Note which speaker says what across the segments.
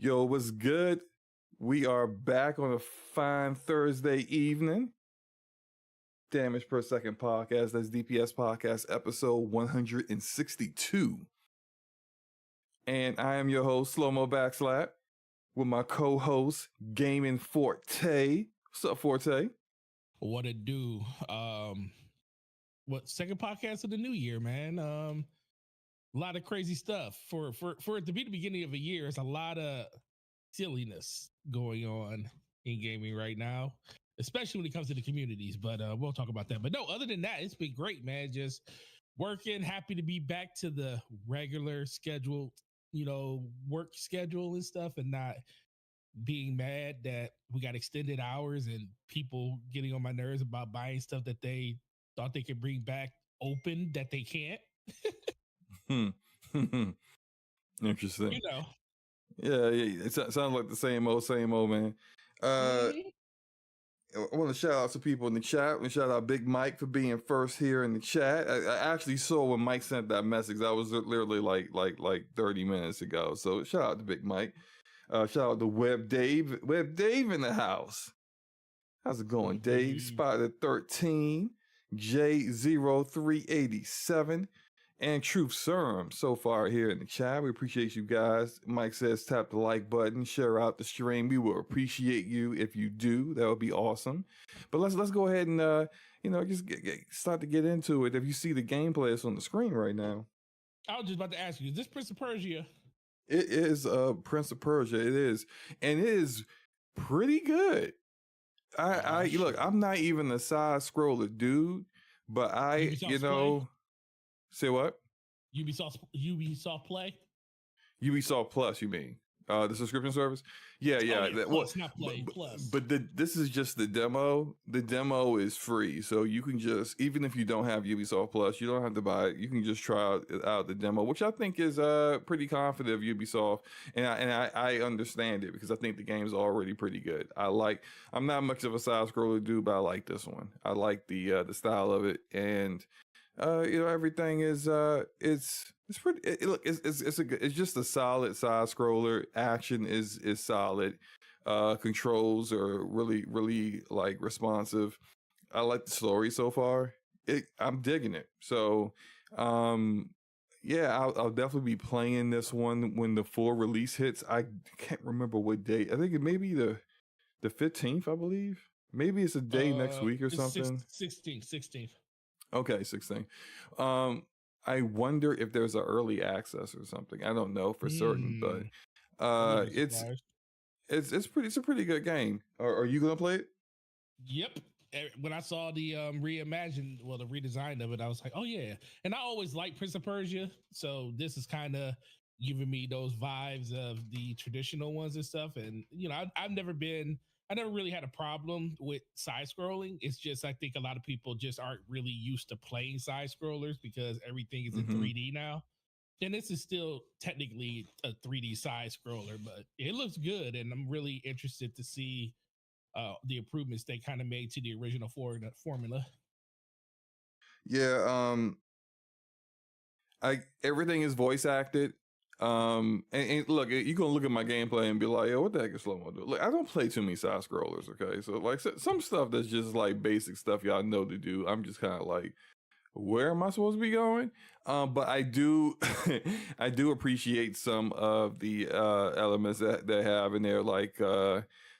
Speaker 1: Yo, what's good? We are back on a fine Thursday evening. Damage per Second podcast. That's DPS podcast episode 162. And I am your host, Slow Mo Backslap, with my co-host, Gaming Forte. What's up, Forte?
Speaker 2: What it do? What second podcast of the new year, man? A lot of crazy stuff for it to be the beginning of a year. It's a lot of silliness going on in gaming right now, especially when it comes to the communities. But we'll talk about that. But no, other than that, it's been great, man. Just working. Happy to be back to the regular schedule, work schedule and stuff, and not being mad that we got extended hours and people getting on my nerves about buying stuff that they thought they could bring back open that they can't.
Speaker 1: Interesting. Yeah, it sounds like the same old, man. I want to shout out to people in the chat. And shout out Big Mike for being first here in the chat. I actually saw when Mike sent that message. That was literally like 30 minutes ago. So shout out to Big Mike. Shout out to Web Dave. Web Dave in the house. How's it going, Dave? Spider 13, J0387, and Truth Serum so far here in the chat. We appreciate you guys. Mike says tap the like button, share out the stream. We will appreciate you if you do. That would be awesome. But let's go ahead and just start to get into it. If you see the gameplay, it's on the screen right now.
Speaker 2: I was just about to ask you, is this Prince of Persia?
Speaker 1: It is Prince of Persia. It is, and it is pretty good. Look, I'm not even a side scroller dude, but say what?
Speaker 2: Ubisoft Play?
Speaker 1: Ubisoft Plus, you mean? The subscription service? Yeah.
Speaker 2: Plus, not Play, Plus.
Speaker 1: But this is just the demo. The demo is free, so you can just, even if you don't have Ubisoft Plus, you don't have to buy it. You can just try out the demo, which I think is pretty confident of Ubisoft, and I understand it because I think the game's already pretty good. I'm not much of a side scroller dude, but I like this one. I like the style of it, and everything is it's pretty. It's just a solid side scroller. Action is solid. Controls are really like responsive. I like the story so far. I'm digging it. So I'll definitely be playing this one when the full release hits. I can't remember what date. I think it may be the 15th, I believe. Maybe it's a day next week or something.
Speaker 2: 16th.
Speaker 1: Okay, 16. I wonder if there's an early access or something. I don't know for certain, but it's a pretty good game. Are you gonna play it?
Speaker 2: Yep. When I saw the the redesign of it, I was like, oh yeah. And I always liked Prince of Persia, so this is kind of giving me those vibes of the traditional ones and stuff. And I never really had a problem with side scrolling. It's just, I think a lot of people just aren't really used to playing side scrollers because everything is in 3D now. And this is still technically a 3D side scroller, but it looks good. And I'm really interested to see the improvements they kind of made to the original formula.
Speaker 1: Yeah. Everything is voice acted. And look, you can look at my gameplay and be like, yo, what the heck is slow mo do? Look, I don't play too many side scrollers, okay? So like some stuff that's just like basic stuff y'all know to do. I'm just kind of like, where am I supposed to be going? But I do I do appreciate some of the elements that they have in there, like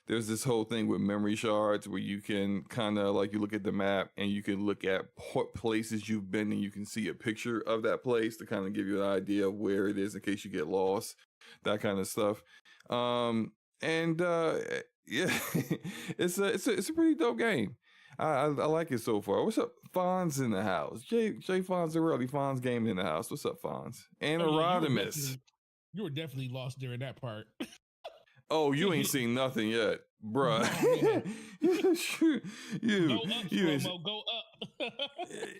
Speaker 1: there's this whole thing with memory shards where you can kind of like, you look at the map and you can look at what places you've been and you can see a picture of that place to kind of give you an idea of where it is in case you get lost, that kind of stuff. Yeah, it's a pretty dope game. I like it so far. What's up? Fonz in the house. J Fonzarelli, Fonz Gaming in the house. What's up, Fonz? And Erodimus.
Speaker 2: You were definitely lost during that part.
Speaker 1: Oh, you ain't seen nothing yet, bruh.
Speaker 2: Go up.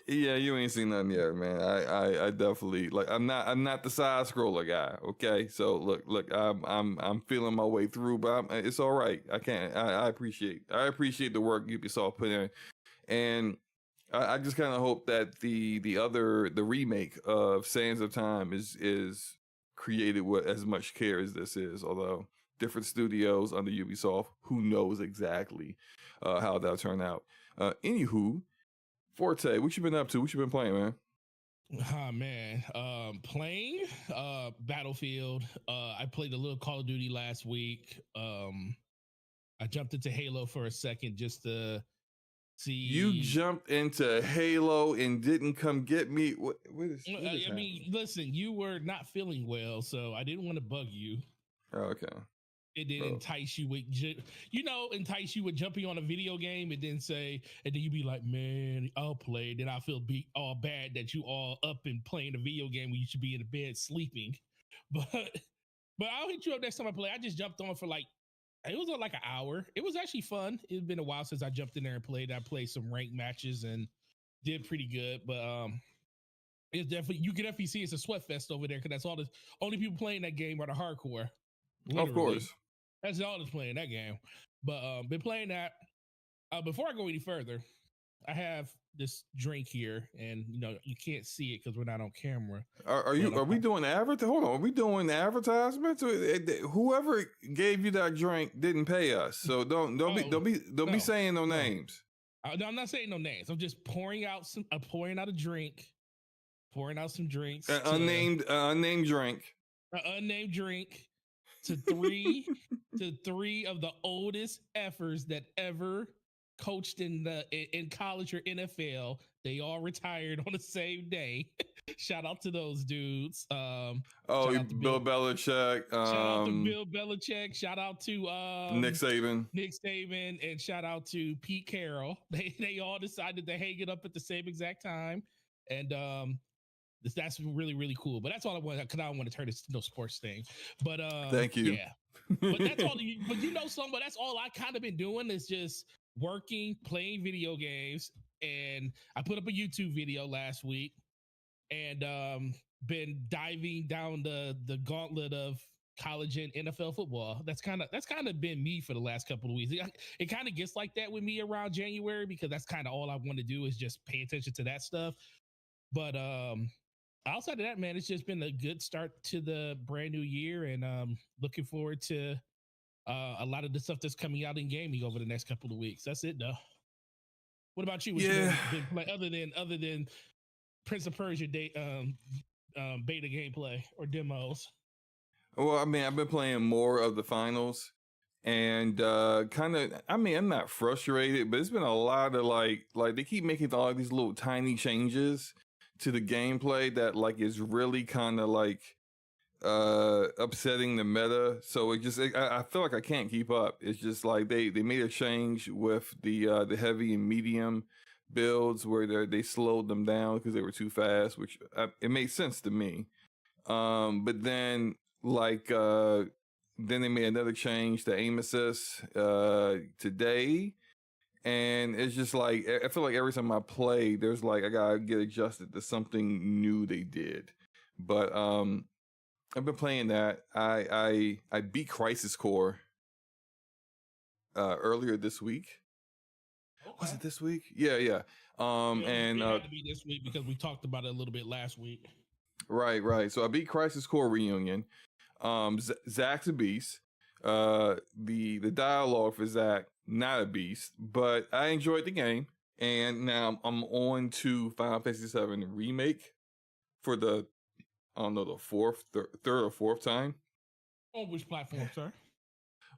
Speaker 1: Yeah, you ain't seen nothing yet, man. I definitely I'm not the side scroller guy. Okay, so look, I'm feeling my way through, but it's all right. I appreciate the work Ubisoft put in, and I just kind of hope that the remake of Sands of Time is created with as much care as this is. Although different studios under Ubisoft. Who knows exactly how that'll turn out. Anywho, Forte, what you been up to? What you been playing, man?
Speaker 2: Oh man, playing Battlefield. I played a little Call of Duty last week. I jumped into Halo for a second just to see.
Speaker 1: You jumped into Halo and didn't come get me. What is
Speaker 2: I mean, listen, you were not feeling well, so I didn't want to bug you.
Speaker 1: Oh, okay.
Speaker 2: It didn't entice you with, entice you with jumping on a video game and then you be like, man, I'll play. Then I feel all bad that you all up and playing a video game when you should be in the bed sleeping. But I'll hit you up next time I play. I just jumped on for it was like an hour. It was actually fun. It's been a while since I jumped in there and played. I played some ranked matches and did pretty good. But it's definitely, you can definitely see it's a sweat fest over there because that's all the only people playing that game are the hardcore. Literally.
Speaker 1: Of course.
Speaker 2: That's all that's playing that game. But been playing that. Before I go any further, I have this drink here, and you can't see it because we're not on camera.
Speaker 1: Are we doing Hold on, are we doing advertisements? Whoever gave you that drink didn't pay us, so don't be saying no names.
Speaker 2: No, I'm not saying no names. I'm just pouring out a drink, pouring out some drinks.
Speaker 1: Unnamed drink.
Speaker 2: An unnamed drink to three of the oldest effers that ever coached in college or NFL. They all retired on the same day. Shout out to those dudes.
Speaker 1: Bill Belichick.
Speaker 2: Shout out to Bill Belichick. Shout out to
Speaker 1: Nick Saban,
Speaker 2: and shout out to Pete Carroll. They all decided to hang it up at the same exact time, and that's really, really cool. But that's all I want, because I don't want to turn this to no sports thing. But
Speaker 1: thank you.
Speaker 2: Yeah. But that's all. But that's all I kind of been doing is just working, playing video games, and I put up a YouTube video last week, and been diving down the gauntlet of college and NFL football. That's kind of been me for the last couple of weeks. It kind of gets like that with me around January because that's kind of all I want to do is just pay attention to that stuff. But outside of that, man, it's just been a good start to the brand new year, and looking forward to a lot of the stuff that's coming out in gaming over the next couple of weeks. That's it, though. What about you? What you been playing other than Prince of Persia beta gameplay or demos?
Speaker 1: Well, I mean, I've been playing more of the finals, and I'm not frustrated, but it's been a lot of like they keep making all these little tiny changes to the gameplay that is really kind of upsetting the meta. So I feel like I can't keep up. It's just like they made a change with the heavy and medium builds where they slowed them down because they were too fast, which it made sense to me. But then then they made another change to aim assist today. And it's just I feel like every time I play, there's I gotta get adjusted to something new they did. But I've been playing that. I beat Crisis Core earlier this week. Okay. Was it this week? Yeah.
Speaker 2: It had to be this week because we talked about it a little bit last week.
Speaker 1: Right. So I beat Crisis Core Reunion. Zach's a beast. The dialogue for Zach, not a beast, but I enjoyed the game, and now I'm on to Final Fantasy VII Remake for the third or fourth time.
Speaker 2: On which platform, sir?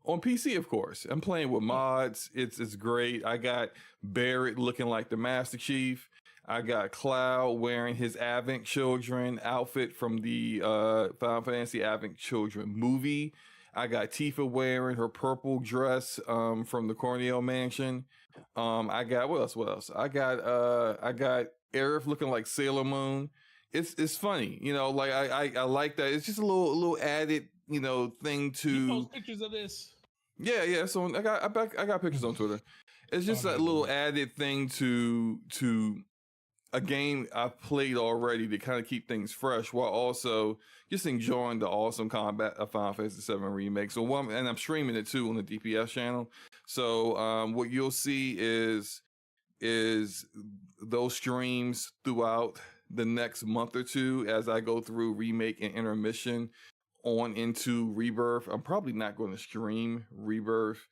Speaker 1: On PC, of course. I'm playing with mods. It's great. I got Barrett looking like the Master Chief. I got Cloud wearing his Advent Children outfit from the Final Fantasy Advent Children movie. I got Tifa wearing her purple dress from the Cornell Mansion. I got what else? I got Aerith looking like Sailor Moon. It's funny, I like that. It's just a little added, thing to.
Speaker 2: You post pictures of this?
Speaker 1: Yeah. So I got pictures on Twitter. It's just a little added thing to a game I've played already to kind of keep things fresh while also just enjoying the awesome combat of Final Fantasy VII Remake. So and I'm streaming it too on the DPS channel. So what you'll see is those streams throughout the next month or two as I go through Remake and Intermission on into Rebirth. I'm probably not going to stream Rebirth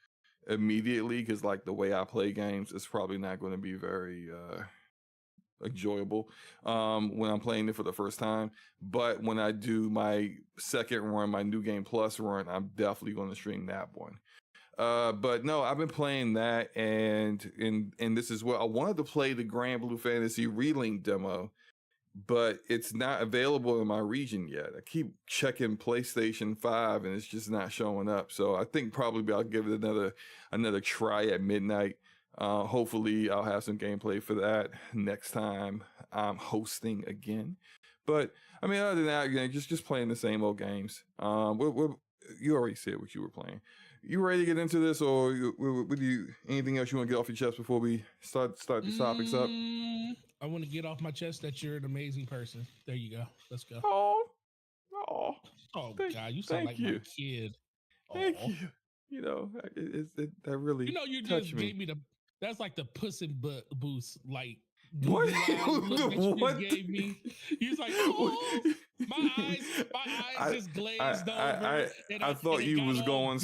Speaker 1: immediately because like the way I play games, it's probably not going to be very enjoyable when I'm playing it for the first time. But when I do my second run, my New Game Plus run, I'm definitely going to stream that one. But no, I've been playing that, and this is what I wanted to play the Grand Blue Fantasy Relink demo, but it's not available in my region yet. I keep checking PlayStation 5 and it's just not showing up. So I think probably I'll give it another try at midnight. Hopefully I'll have some gameplay for that next time I'm hosting again. But I mean, other than that, again, just playing the same old games. You already said what you were playing. You ready to get into this, or anything else you want to get off your chest before we start these topics up?
Speaker 2: I want to get off my chest that you're an amazing person. There you go. Let's go.
Speaker 1: Oh,
Speaker 2: God, you sound like my kid.
Speaker 1: Thank you. You know, that really
Speaker 2: you just gave me that's like the Puss in Boots, like
Speaker 1: what?
Speaker 2: Look that you just gave me. He's like, oh, my eyes just glazed over.
Speaker 1: I thought you was going.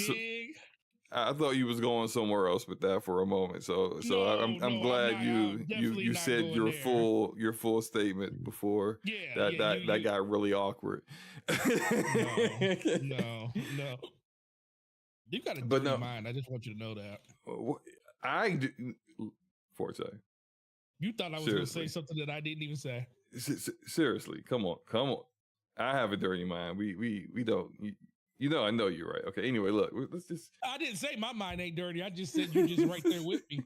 Speaker 1: I thought you was going somewhere else with that for a moment. So I'm glad you said your full statement before that got really awkward.
Speaker 2: No. You got a dirty mind. I just want you to know that.
Speaker 1: I do, Forte.
Speaker 2: You thought I was going to say something that I didn't even say.
Speaker 1: Seriously, come on. I have a dirty mind. We don't. I know you're right. Okay. Anyway, look, let's just.
Speaker 2: I didn't say my mind ain't dirty. I just said you're just right there with me.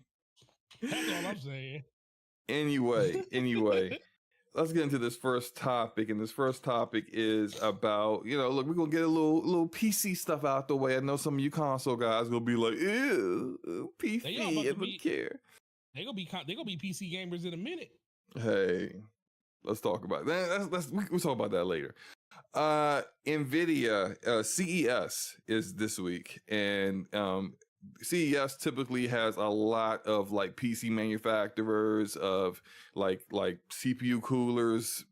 Speaker 2: That's all I'm saying.
Speaker 1: Anyway, let's get into this first topic. And this first topic is about, look, we're gonna get a little PC stuff out the way. I know some of you console guys gonna be like, ew, PC, I don't care.
Speaker 2: They're gonna be PC gamers in a minute.
Speaker 1: Hey, let's talk about that. We'll talk about that later. Nvidia CES is this week, and CES typically has a lot of like PC manufacturers of like CPU coolers,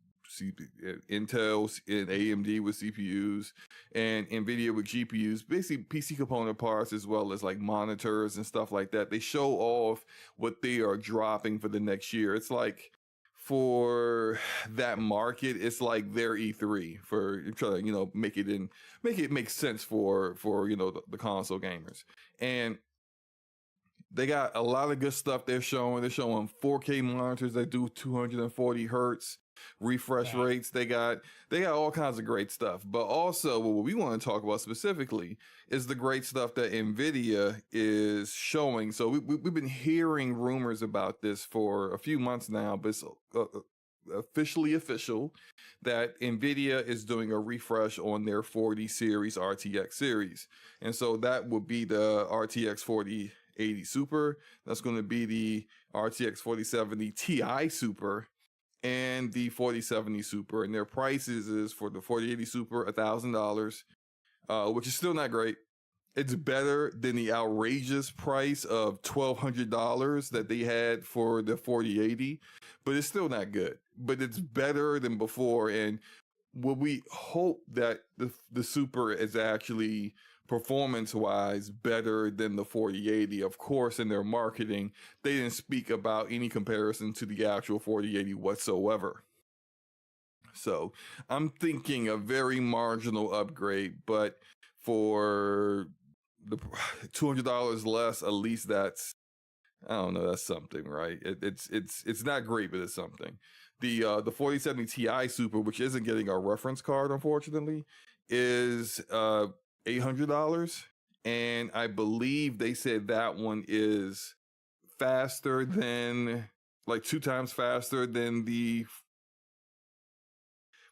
Speaker 1: Intel and AMD with CPUs, and Nvidia with GPUs, basically PC component parts as well as like monitors and stuff like that. They show off what they are dropping for the next year. It's like, for that market, it's like their E3 for trying to make it make sense for the console gamers. And they got a lot of good stuff they're showing. They're showing 4K monitors that do 240 hertz refresh rates. They got all kinds of great stuff. But also what we want to talk about specifically is the great stuff that Nvidia is showing. So we've been hearing rumors about this for a few months now, but it's officially official that Nvidia is doing a refresh on their 40 series RTX series. And so that would be the RTX 4080 Super. That's going to be the RTX 4070 Ti Super and the 4070 Super. And their prices is for the 4080 Super $1,000, which is still not great. It's better than the outrageous price of $1,200 that they had for the 4080, but it's still not good. But it's better than before. And what we hope that the Super is actually performance-wise better than the 4080. Of course, in their marketing, they didn't speak about any comparison to the actual 4080 whatsoever. So I'm thinking a very marginal upgrade, but for the $200 less, at least that's, I don't know, that's something, right? It's not great, but it's something. The 4070 Ti Super, which isn't getting a reference card, unfortunately, is $800, and I believe they said that one is faster than, like 2 times faster than the,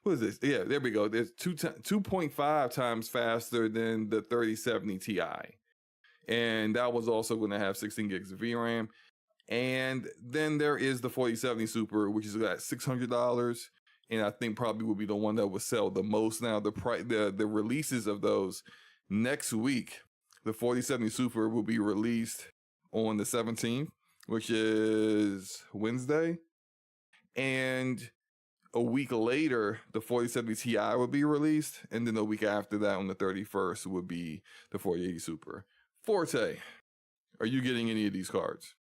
Speaker 1: what is this? Yeah, there we go. There's 2.5 times faster than the 3070 Ti, and that was also going to have 16 gigs of VRAM. And then there is the 4070 Super, which is at $600. And I think probably will be the one that will sell the most. Now, the releases of those next week, the 4070 Super will be released on the 17th, which is Wednesday. And a week later, the 4070 Ti would be released, and then a week after that, on the 31st, would be the 4080 Super. Forte, are you getting any of these cards?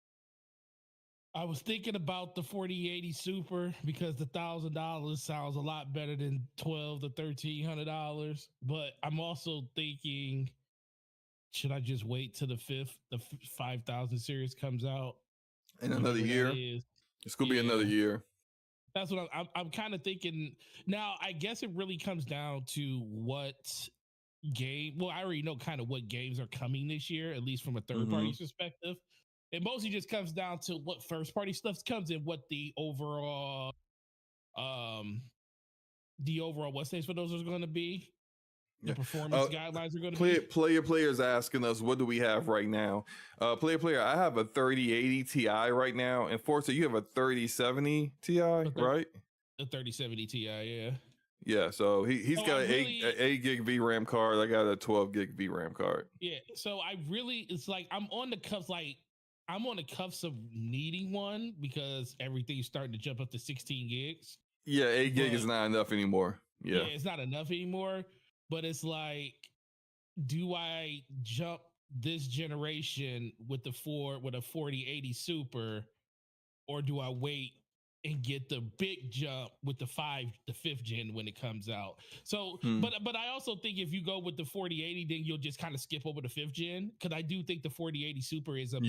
Speaker 2: I was thinking about the 4080 Super because the $1,000 sounds a lot better than $1,200 to $1,300. But I'm also thinking, should I just wait till the 5000 series comes out?
Speaker 1: In another year? It's gonna be another year.
Speaker 2: That's what I'm kind of thinking. Now, I guess it really comes down to what game. Well, I already know kind of what games are coming this year, at least from a third party perspective. It mostly just comes down to what first party stuff comes in, what the overall what's names for those are going to be. The performance guidelines are going to be.
Speaker 1: Players asking us, what do we have right now? Player, I have a 3080 Ti right now, and Forza, you have a 3070 Ti, right?
Speaker 2: The 3070 Ti, yeah.
Speaker 1: Yeah, so he's got an 8 gig VRAM card. I got a 12 gig VRAM card.
Speaker 2: Yeah, so it's like I'm on the cuffs of needing one because everything's starting to jump up to 16 gigs.
Speaker 1: Yeah, 8 gig is not enough anymore. Yeah,
Speaker 2: it's not enough anymore. But it's like, do I jump this generation with a 4080 Super, or do I wait and get the big jump with the 5th gen when it comes out? So, but I also think if you go with the 4080, then you'll just kind of skip over the 5th gen, because I do think the 4080 Super is a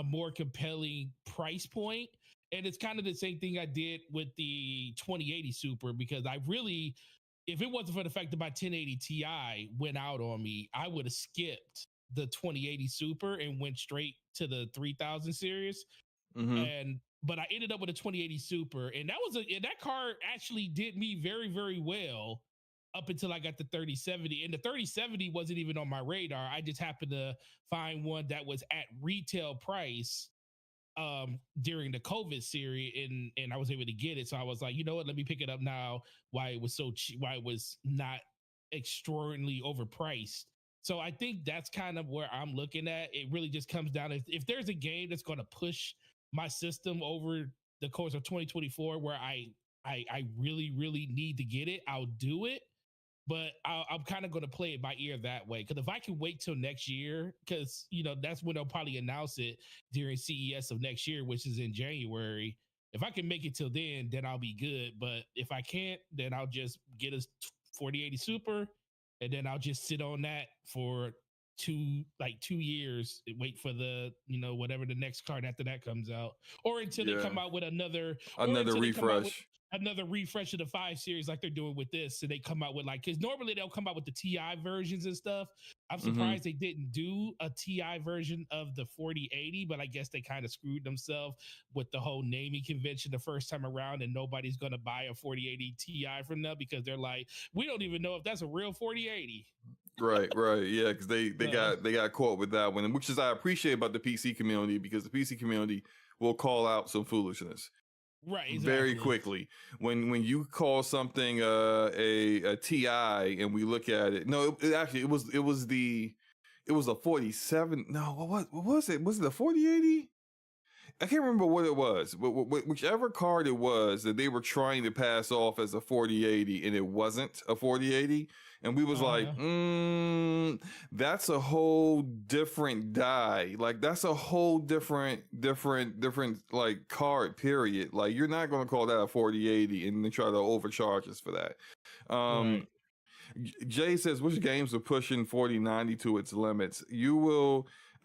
Speaker 2: more compelling price point. And it's kind of the same thing I did with the 2080 Super, because I really, if it wasn't for the fact that my 1080 Ti went out on me, I would have skipped the 2080 Super and went straight to the 3000 series. But I ended up with a 2080 Super, and that card actually did me very, very well up until I got the 3070. And the 3070 wasn't even on my radar. I just happened to find one that was at retail price during the COVID series, and I was able to get it. So I was like, you know what, let me pick it up now. Why it was so cheap, why it was not extraordinarily overpriced. So I think that's kind of where I'm looking at. It really just comes down to if there's a game that's going to push my system over the course of 2024 where I really, really need to get it, I'll do it. But I'm kind of going to play it by ear that way. Because if I can wait till next year, because, that's when they'll probably announce it during CES of next year, which is in January. If I can make it till then I'll be good. But if I can't, then I'll just get a 4080 Super, and then I'll just sit on that for 2 years and wait for the, whatever the next card after that comes out, or until they come out with another refresh. Another refresh of the 5 series like they're doing with this. So they come out with because normally they'll come out with the TI versions and stuff. I'm surprised they didn't do a TI version of the 4080, but I guess they kind of screwed themselves with the whole naming convention the first time around, and nobody's going to buy a 4080 TI from them because they're like, we don't even know if that's a real 4080.
Speaker 1: Right. Yeah, because they got caught with that one, which is I appreciate about the PC community, because the PC community will call out some foolishness.
Speaker 2: Right, exactly.
Speaker 1: Very quickly. When you call something a TI and we look at it, no, it was a 47. No, what was it? Was it a 4080? I can't remember what it was. Whichever card it was that they were trying to pass off as a 4080, and it wasn't a 4080. And we was like, that's a whole different die. Like, that's a whole different like card, period. Like, you're not going to call that a 4080 and then try to overcharge us for that.
Speaker 2: Right.
Speaker 1: Jay says, which games are pushing 4090 to its limits?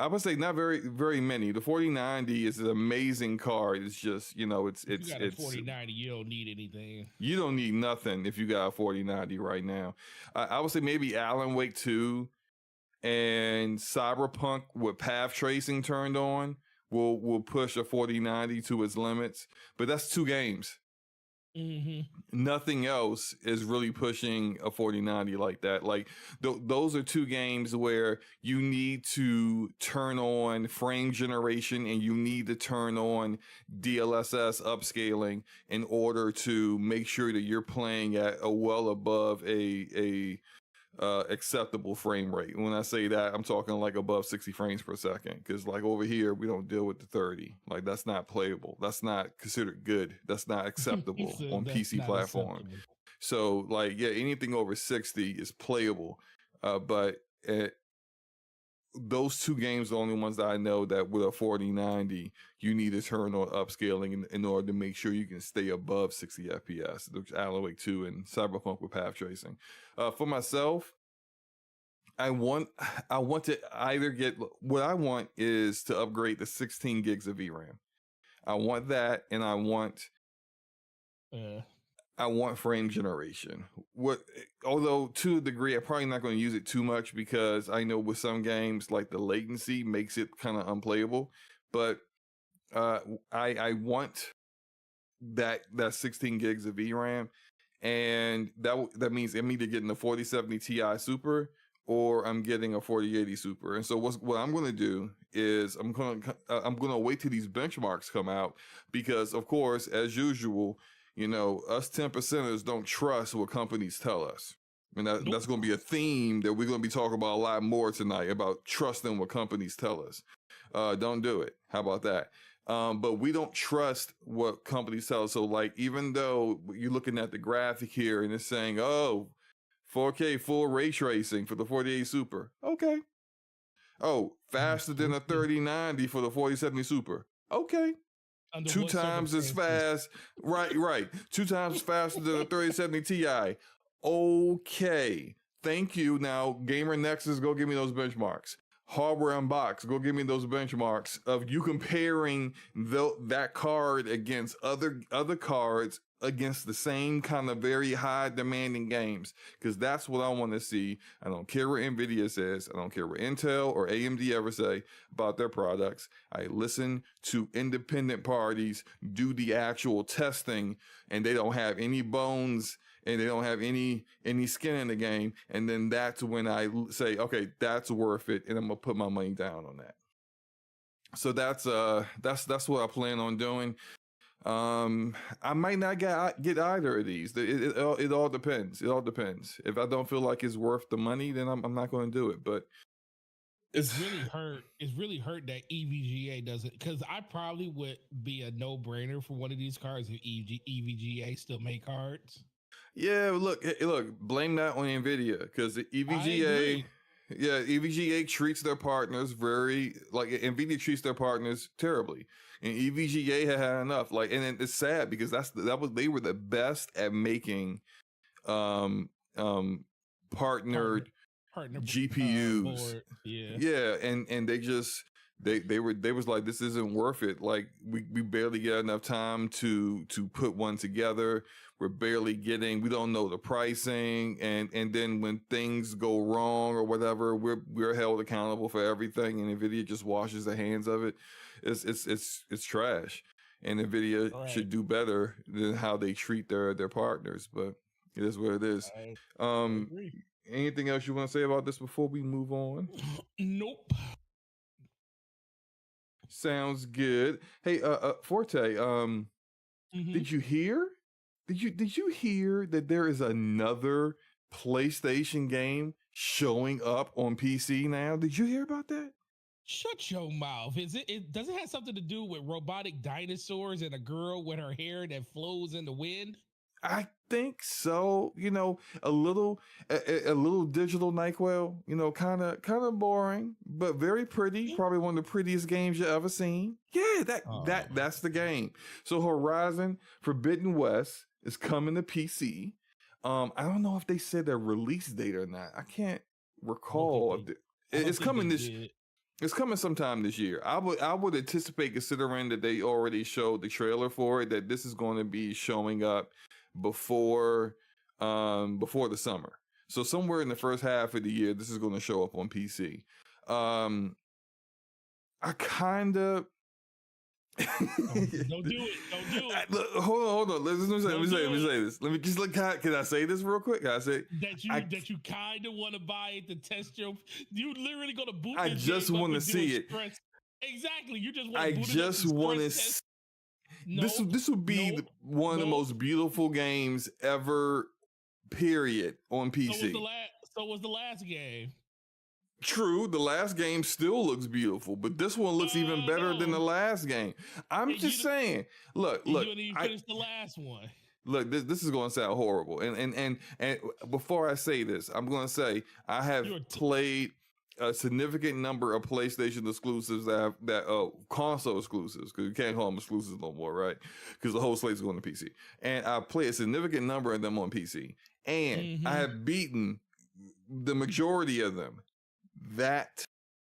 Speaker 1: I would say not very, very many. The 4090 is an amazing card. It's just,
Speaker 2: if you got a 4090, you don't need anything.
Speaker 1: You don't need nothing if you got a 4090 right now. I would say maybe Alan Wake 2 and Cyberpunk with path tracing turned on will push a 4090 to its limits. But that's 2 games. Nothing else is really pushing a 4090 like that. Like those are 2 games where you need to turn on frame generation and you need to turn on DLSS upscaling in order to make sure that you're playing at a well above a acceptable frame rate. When I say that, I'm talking like above 60 frames per second, because like over here we don't deal with the 30. Like that's not playable. That's not considered good. That's not acceptable
Speaker 2: So
Speaker 1: on
Speaker 2: that's
Speaker 1: PC
Speaker 2: not
Speaker 1: platform.
Speaker 2: acceptable.
Speaker 1: So like yeah, anything over 60 is playable. But those two games are the only ones that I know that with a 4090 you need to turn on upscaling in order to make sure you can stay above 60 FPS, which Alan Wake 2 and Cyberpunk with path tracing. For myself, I want to either get, what I want is to upgrade to 16 gigs of VRAM. I want that, and I want frame generation. Although to a degree, I'm probably not going to use it too much, because I know with some games like the latency makes it kind of unplayable. But I want that 16 gigs of VRAM, and that means I'm either getting a 4070 Ti Super or I'm getting a 4080 Super. And so what I'm going to do is I'm going to wait till these benchmarks come out, because of course, as usual, us 10%ers don't trust what companies tell us. And that's going to be a theme that we're going to be talking about a lot more tonight, about trusting what companies tell us. Don't do it. How about that? But we don't trust what companies tell us. So like, even though you're looking at the graphic here and it's saying, oh, 4K full ray tracing for the 4080 Super. Okay. Oh, faster than a 3090 for the 4070 Super. Okay.
Speaker 2: Under
Speaker 1: 2 times as fast. Right. 2 times faster than a 3070 Ti. Okay. Thank you. Now, Gamer Nexus, go give me those benchmarks. Hardware Unbox, go give me those benchmarks of you comparing that card against other cards against the same kind of very high demanding games, because that's what I want to see. I don't care what Nvidia says. I don't care what Intel or AMD ever say about their products. I listen to independent parties do the actual testing, and they don't have any bones and they don't have any skin in the game. And then that's when I say, okay, that's worth it, and I'm gonna put my money down on that. So that's what I plan on doing. I might not get either of these. It all depends. It all depends. If I don't feel like it's worth the money, then I'm not going to do it. But
Speaker 2: it's really hurt. It's really hurt that EVGA doesn't, because I probably would be a no-brainer for one of these cards if EVGA still make cards.
Speaker 1: Yeah, look, blame that on Nvidia, because the EVGA. Yeah, EVGA treats their partners Nvidia treats their partners terribly, and EVGA had enough. Like, and it's sad because they were the best at making, partnered GPUs. Yeah, and they was like, this isn't worth it. Like, we barely get enough time to put one together. We don't know the pricing, and then when things go wrong or whatever, we're held accountable for everything, and Nvidia just washes their hands of it. It's trash, and Nvidia should do better than how they treat their partners. But it is what it is. I agree. Anything else you want to say about this before we move on?
Speaker 2: Nope.
Speaker 1: Sounds good. Hey, Forte, did you hear? Did you hear that there is another PlayStation game showing up on PC now? Did you hear about that?
Speaker 2: Shut your mouth. Does it have something to do with robotic dinosaurs and a girl with her hair that flows in the wind?
Speaker 1: I think so. A little digital NyQuil. Kind of boring, but very pretty. Probably one of the prettiest games you ever seen. Yeah, that's the game. So Horizon Forbidden West is coming to PC. I don't know if they said their release date or not. I can't recall. It's coming It's coming sometime this year. I would anticipate, considering that they already showed the trailer for it, that this is going to be showing up before the summer. So somewhere in the first half of the year, this is going to show up on PC. I kind of
Speaker 2: don't do it.
Speaker 1: Look, hold on. Let me say this. Let me just look. Can I say this real quick? Can I say
Speaker 2: that you kind of want to buy it to test your? You literally going to boot.
Speaker 1: I just want to see it.
Speaker 2: Exactly. You just want.
Speaker 1: I just want to. This would be one of the most beautiful games ever. Period on PC.
Speaker 2: So was the last game.
Speaker 1: True, the last game still looks beautiful, but this one looks even better than the last game. I'm just saying. Look,
Speaker 2: you didn't even finish the last one.
Speaker 1: Look, this is going to sound horrible, and before I say this, I'm going to say I have played a significant number of PlayStation exclusives that console exclusives, because you can't call them exclusives no more, right? Because the whole slate's going to PC, and I played a significant number of them on PC, and I have beaten the majority of them. That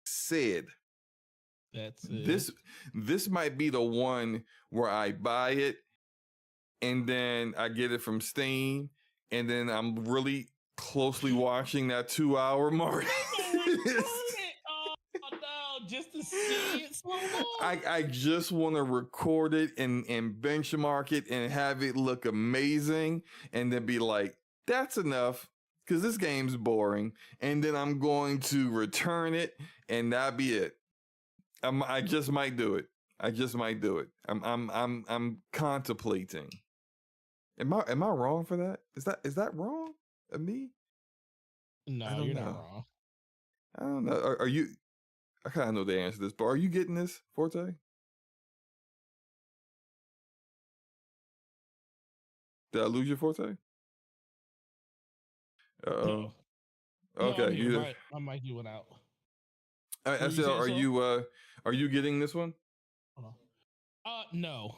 Speaker 1: said, this might be the one where I buy it and then I get it from Steam, and then I'm really closely watching that 2-hour mark.
Speaker 2: Oh no, just to see it slow mo.
Speaker 1: I just want to record it and benchmark it and have it look amazing, and then be like, that's enough, because this game's boring, and then I'm going to return it, and that'll be it. I just might do it. I'm contemplating. Am I wrong for that? Is that wrong of me?
Speaker 2: No, you're not wrong.
Speaker 1: I don't know. Are you? I kind of know the answer to this, but are you getting this, Forte? Did I lose you, Forte?
Speaker 2: No.
Speaker 1: Okay,
Speaker 2: my mic you went out.
Speaker 1: I said, are you getting this one?
Speaker 2: No.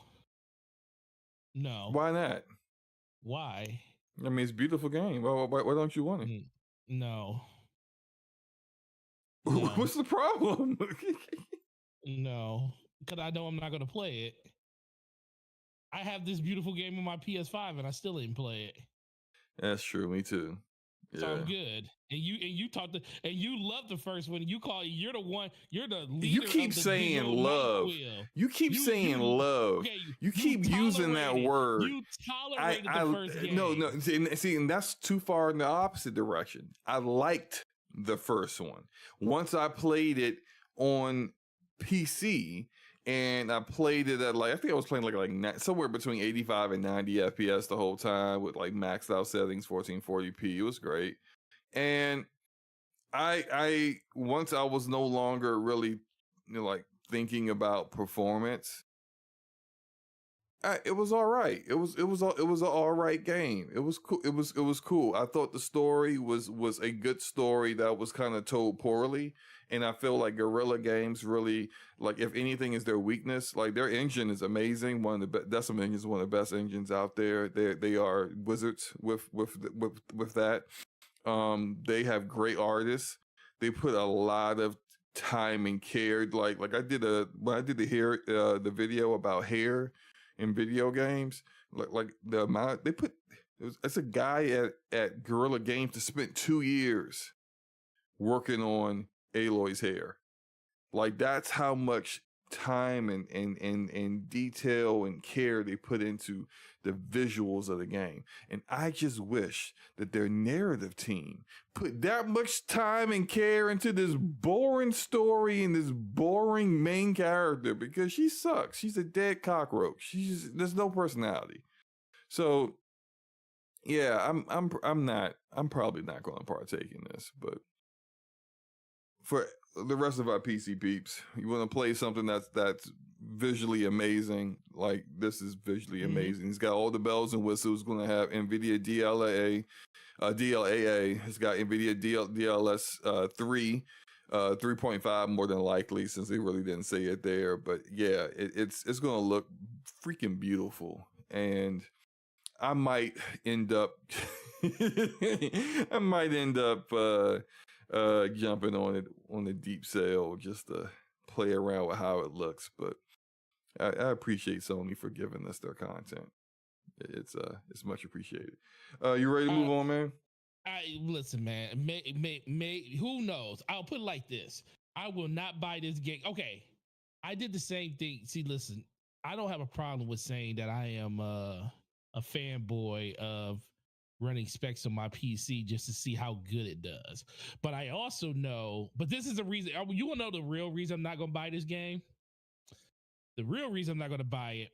Speaker 1: Why not?
Speaker 2: Why?
Speaker 1: I mean, it's a beautiful game. Why don't you want it?
Speaker 2: No.
Speaker 1: What's the problem?
Speaker 2: No, because I know I'm not going to play it. I have this beautiful game on my PS5 and I still didn't play it.
Speaker 1: That's true. Me too.
Speaker 2: Yeah. So I'm good. And you talked to, and you love the first one. You're the leader.
Speaker 1: You keep saying love. You keep saying love.
Speaker 2: Okay,
Speaker 1: you keep using that word.
Speaker 2: You tolerated the first game.
Speaker 1: No. See, and that's too far in the opposite direction. I liked the first one. Once I played it on PC, and I played it at I think I was playing like somewhere between 85 and 90 FPS the whole time with like maxed out settings, 1440p. It was great. And I once I was no longer really thinking about performance. It was all right. It was an all right game. It was cool. It was cool. I thought the story was a good story that was kind of told poorly, and I feel like Guerrilla Games really, if anything, is their weakness. Like, their engine is amazing. One of the Decima Engine is one of the best engines out there. They are wizards with that. They have great artists. They put a lot of time and care. Like when I did the video about hair in video games, like the amount they put. It's a guy at Guerrilla Games that spent 2 years working on Aloy's hair. Like, that's how much time and detail and care they put into the visuals of the game. And I just wish that their narrative team put that much time and care into this boring story and this boring main character, because she sucks. She's a dead cockroach. There's no personality. So yeah, I'm probably not going to partake in this, but for the rest of our PC peeps, you want to play something that's visually amazing. Like, this is visually amazing. It's got all the bells and whistles. It's going to have Nvidia DLAA. It's got Nvidia DLS 3, 3.5 more than likely, since they really didn't say it there. But yeah, it's going to look freaking beautiful, and I might end up jumping on it on the deep sale just to play around with how it looks. But I appreciate Sony for giving us their content. It's much appreciated. You ready to move on, man?
Speaker 2: Listen, man. Who knows? I'll put it like this: I will not buy this game. Okay, I did the same thing. See, listen, I don't have a problem with saying that I am a fanboy of running specs on my PC just to see how good it does. But I also know, but this is the reason. You want to know the real reason I'm not going to buy this game? The real reason I'm not going to buy it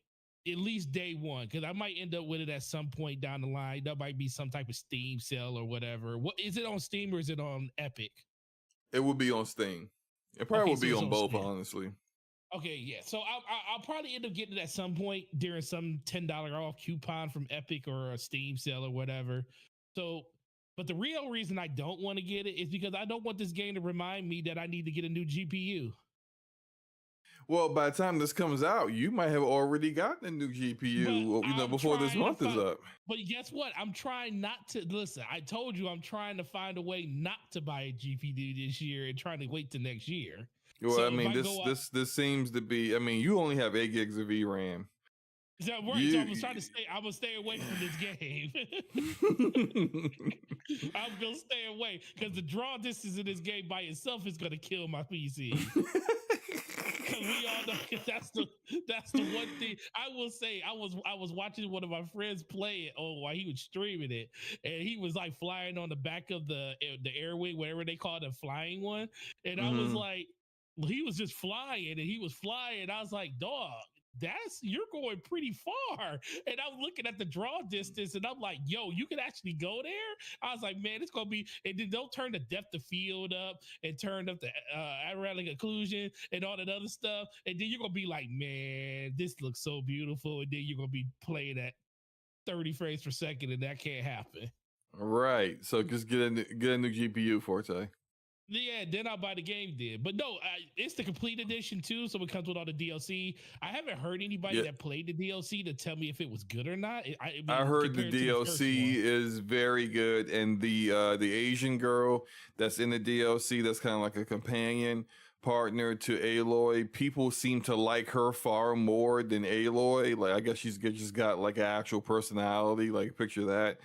Speaker 2: at least day one, because I might end up with it at some point down the line. That might be some type of Steam sale or whatever. What is it on Steam or is it on Epic?
Speaker 1: It would be on Steam. It probably
Speaker 2: Okay,
Speaker 1: would
Speaker 2: so
Speaker 1: be
Speaker 2: it's
Speaker 1: on
Speaker 2: on
Speaker 1: both,
Speaker 2: Steam.
Speaker 1: honestly.
Speaker 2: Okay, yeah. So I'll probably end up getting it at some point during some $10 off coupon from Epic or a Steam sale or whatever. So, but the real reason I don't want to get it is because I don't want this game to remind me that I need to get a new GPU.
Speaker 1: Well, by the time this comes out, you might have already gotten a new GPU, before this month is up.
Speaker 2: But guess what? I'm trying not to listen. I told you I'm trying to find a way not to buy a GPU this year and trying to wait till next year.
Speaker 1: Well,
Speaker 2: So
Speaker 1: I mean, this seems to be. I mean, you only have 8 gigs of VRAM.
Speaker 2: So I'm gonna stay away from this game. I'm gonna stay away because the draw distance in this game by itself is gonna kill my PC. Because we all know that's the one thing I will say. I was watching one of my friends play it while he was streaming it, and he was like flying on the back of the air wing, whatever they call the flying one, and I was like, he was just flying and he was flying. I was like, dog, you're going pretty far. And I'm looking at the draw distance and I'm like, yo, you can actually go there. I was like, man, it's gonna be, and then they'll turn the depth of field up and turn up the aerobatic occlusion and all that other stuff. And then you're gonna be like, man, this looks so beautiful. And then you're gonna be playing at 30 frames per second, and that can't happen.
Speaker 1: Right. So just get a new GPU, Forte.
Speaker 2: Yeah, then I'll buy the game then. But no, it's the complete edition too, so it comes with all the DLC. I haven't heard anybody that played the DLC to tell me if it was good or not.
Speaker 1: I heard the DLC is very good, and the Asian girl that's in the DLC, that's kind of like a companion partner to Aloy. People seem to like her far more than Aloy. Like, I guess she's just got like an actual personality. Like, picture that.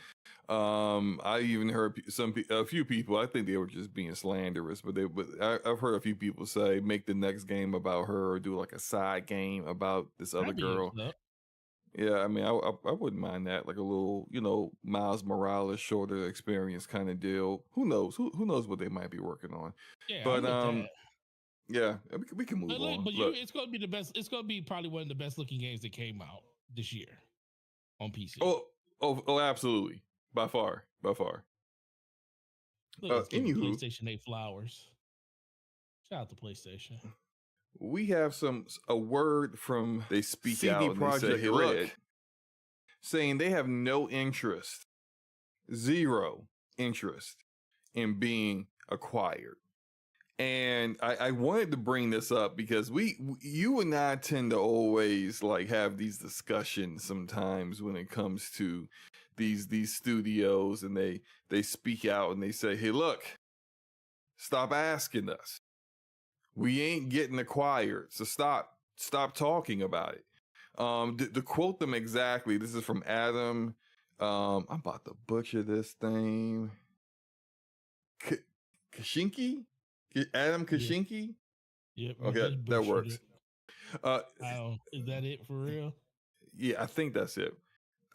Speaker 1: I even heard a few people. I think they were just being slanderous, but I've heard a few people say make the next game about her or do like a side game about this other girl. Yeah, I mean, I wouldn't mind that, like a little, Miles Morales shorter experience kind of deal. Who knows? Who knows what they might be working on?
Speaker 2: Yeah,
Speaker 1: but yeah, we can move on.
Speaker 2: But it's gonna be the best. It's gonna be probably one of the best looking games that came out this year on PC.
Speaker 1: Oh, absolutely. By far.
Speaker 2: Look,
Speaker 1: Anywho,
Speaker 2: PlayStation 8 flowers. Shout out to PlayStation.
Speaker 1: We have a word from they speak CD out and they say, hey, look, saying they have no interest, zero interest in being acquired. And I wanted to bring this up because you and I tend to always like have these discussions sometimes when it comes to these studios, and they speak out and they say, hey, look, stop asking us. We ain't getting acquired, so stop talking about it. To quote them exactly, this is from Adam. I'm about to butcher this thing. Kashinki? Adam Kashinki?
Speaker 2: Yep.
Speaker 1: Okay, that works.
Speaker 2: Is that it for real?
Speaker 1: Yeah, I think that's it.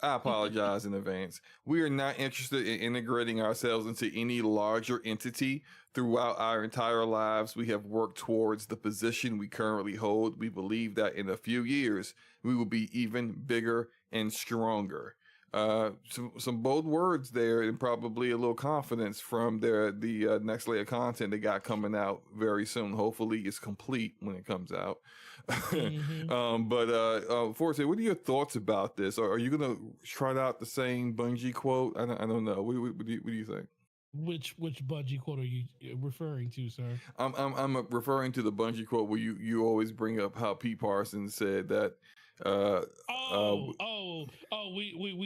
Speaker 1: I apologize in advance. We are not interested in integrating ourselves into any larger entity. Throughout our entire lives, we have worked towards the position we currently hold. We believe that in a few years, we will be even bigger and stronger. Some bold words there, and probably a little confidence from the next layer of content they got coming out very soon. Hopefully it's complete when it comes out. Forte, what are your thoughts about this? Are you gonna try out the same Bungie quote? I don't know. What do you think?
Speaker 2: Which Bungie quote are you referring to, sir?
Speaker 1: I'm referring to the Bungie quote where you always bring up how Pete Parsons said that.
Speaker 2: We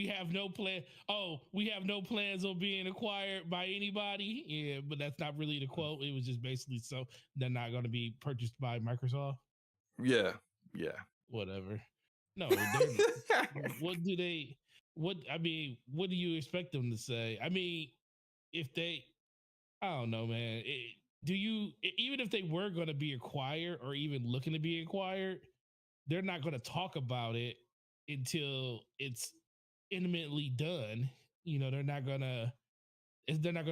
Speaker 2: have no plan. We have no plans on being acquired by anybody. Yeah, but that's not really the quote. It was just basically so they're not going to be purchased by Microsoft.
Speaker 1: Yeah.
Speaker 2: Whatever. No, what do they? What do you expect them to say? I mean, if they, I don't know, man. Even if they were going to be acquired or even looking to be acquired, they're not going to talk about it until it's imminently done. They're not going to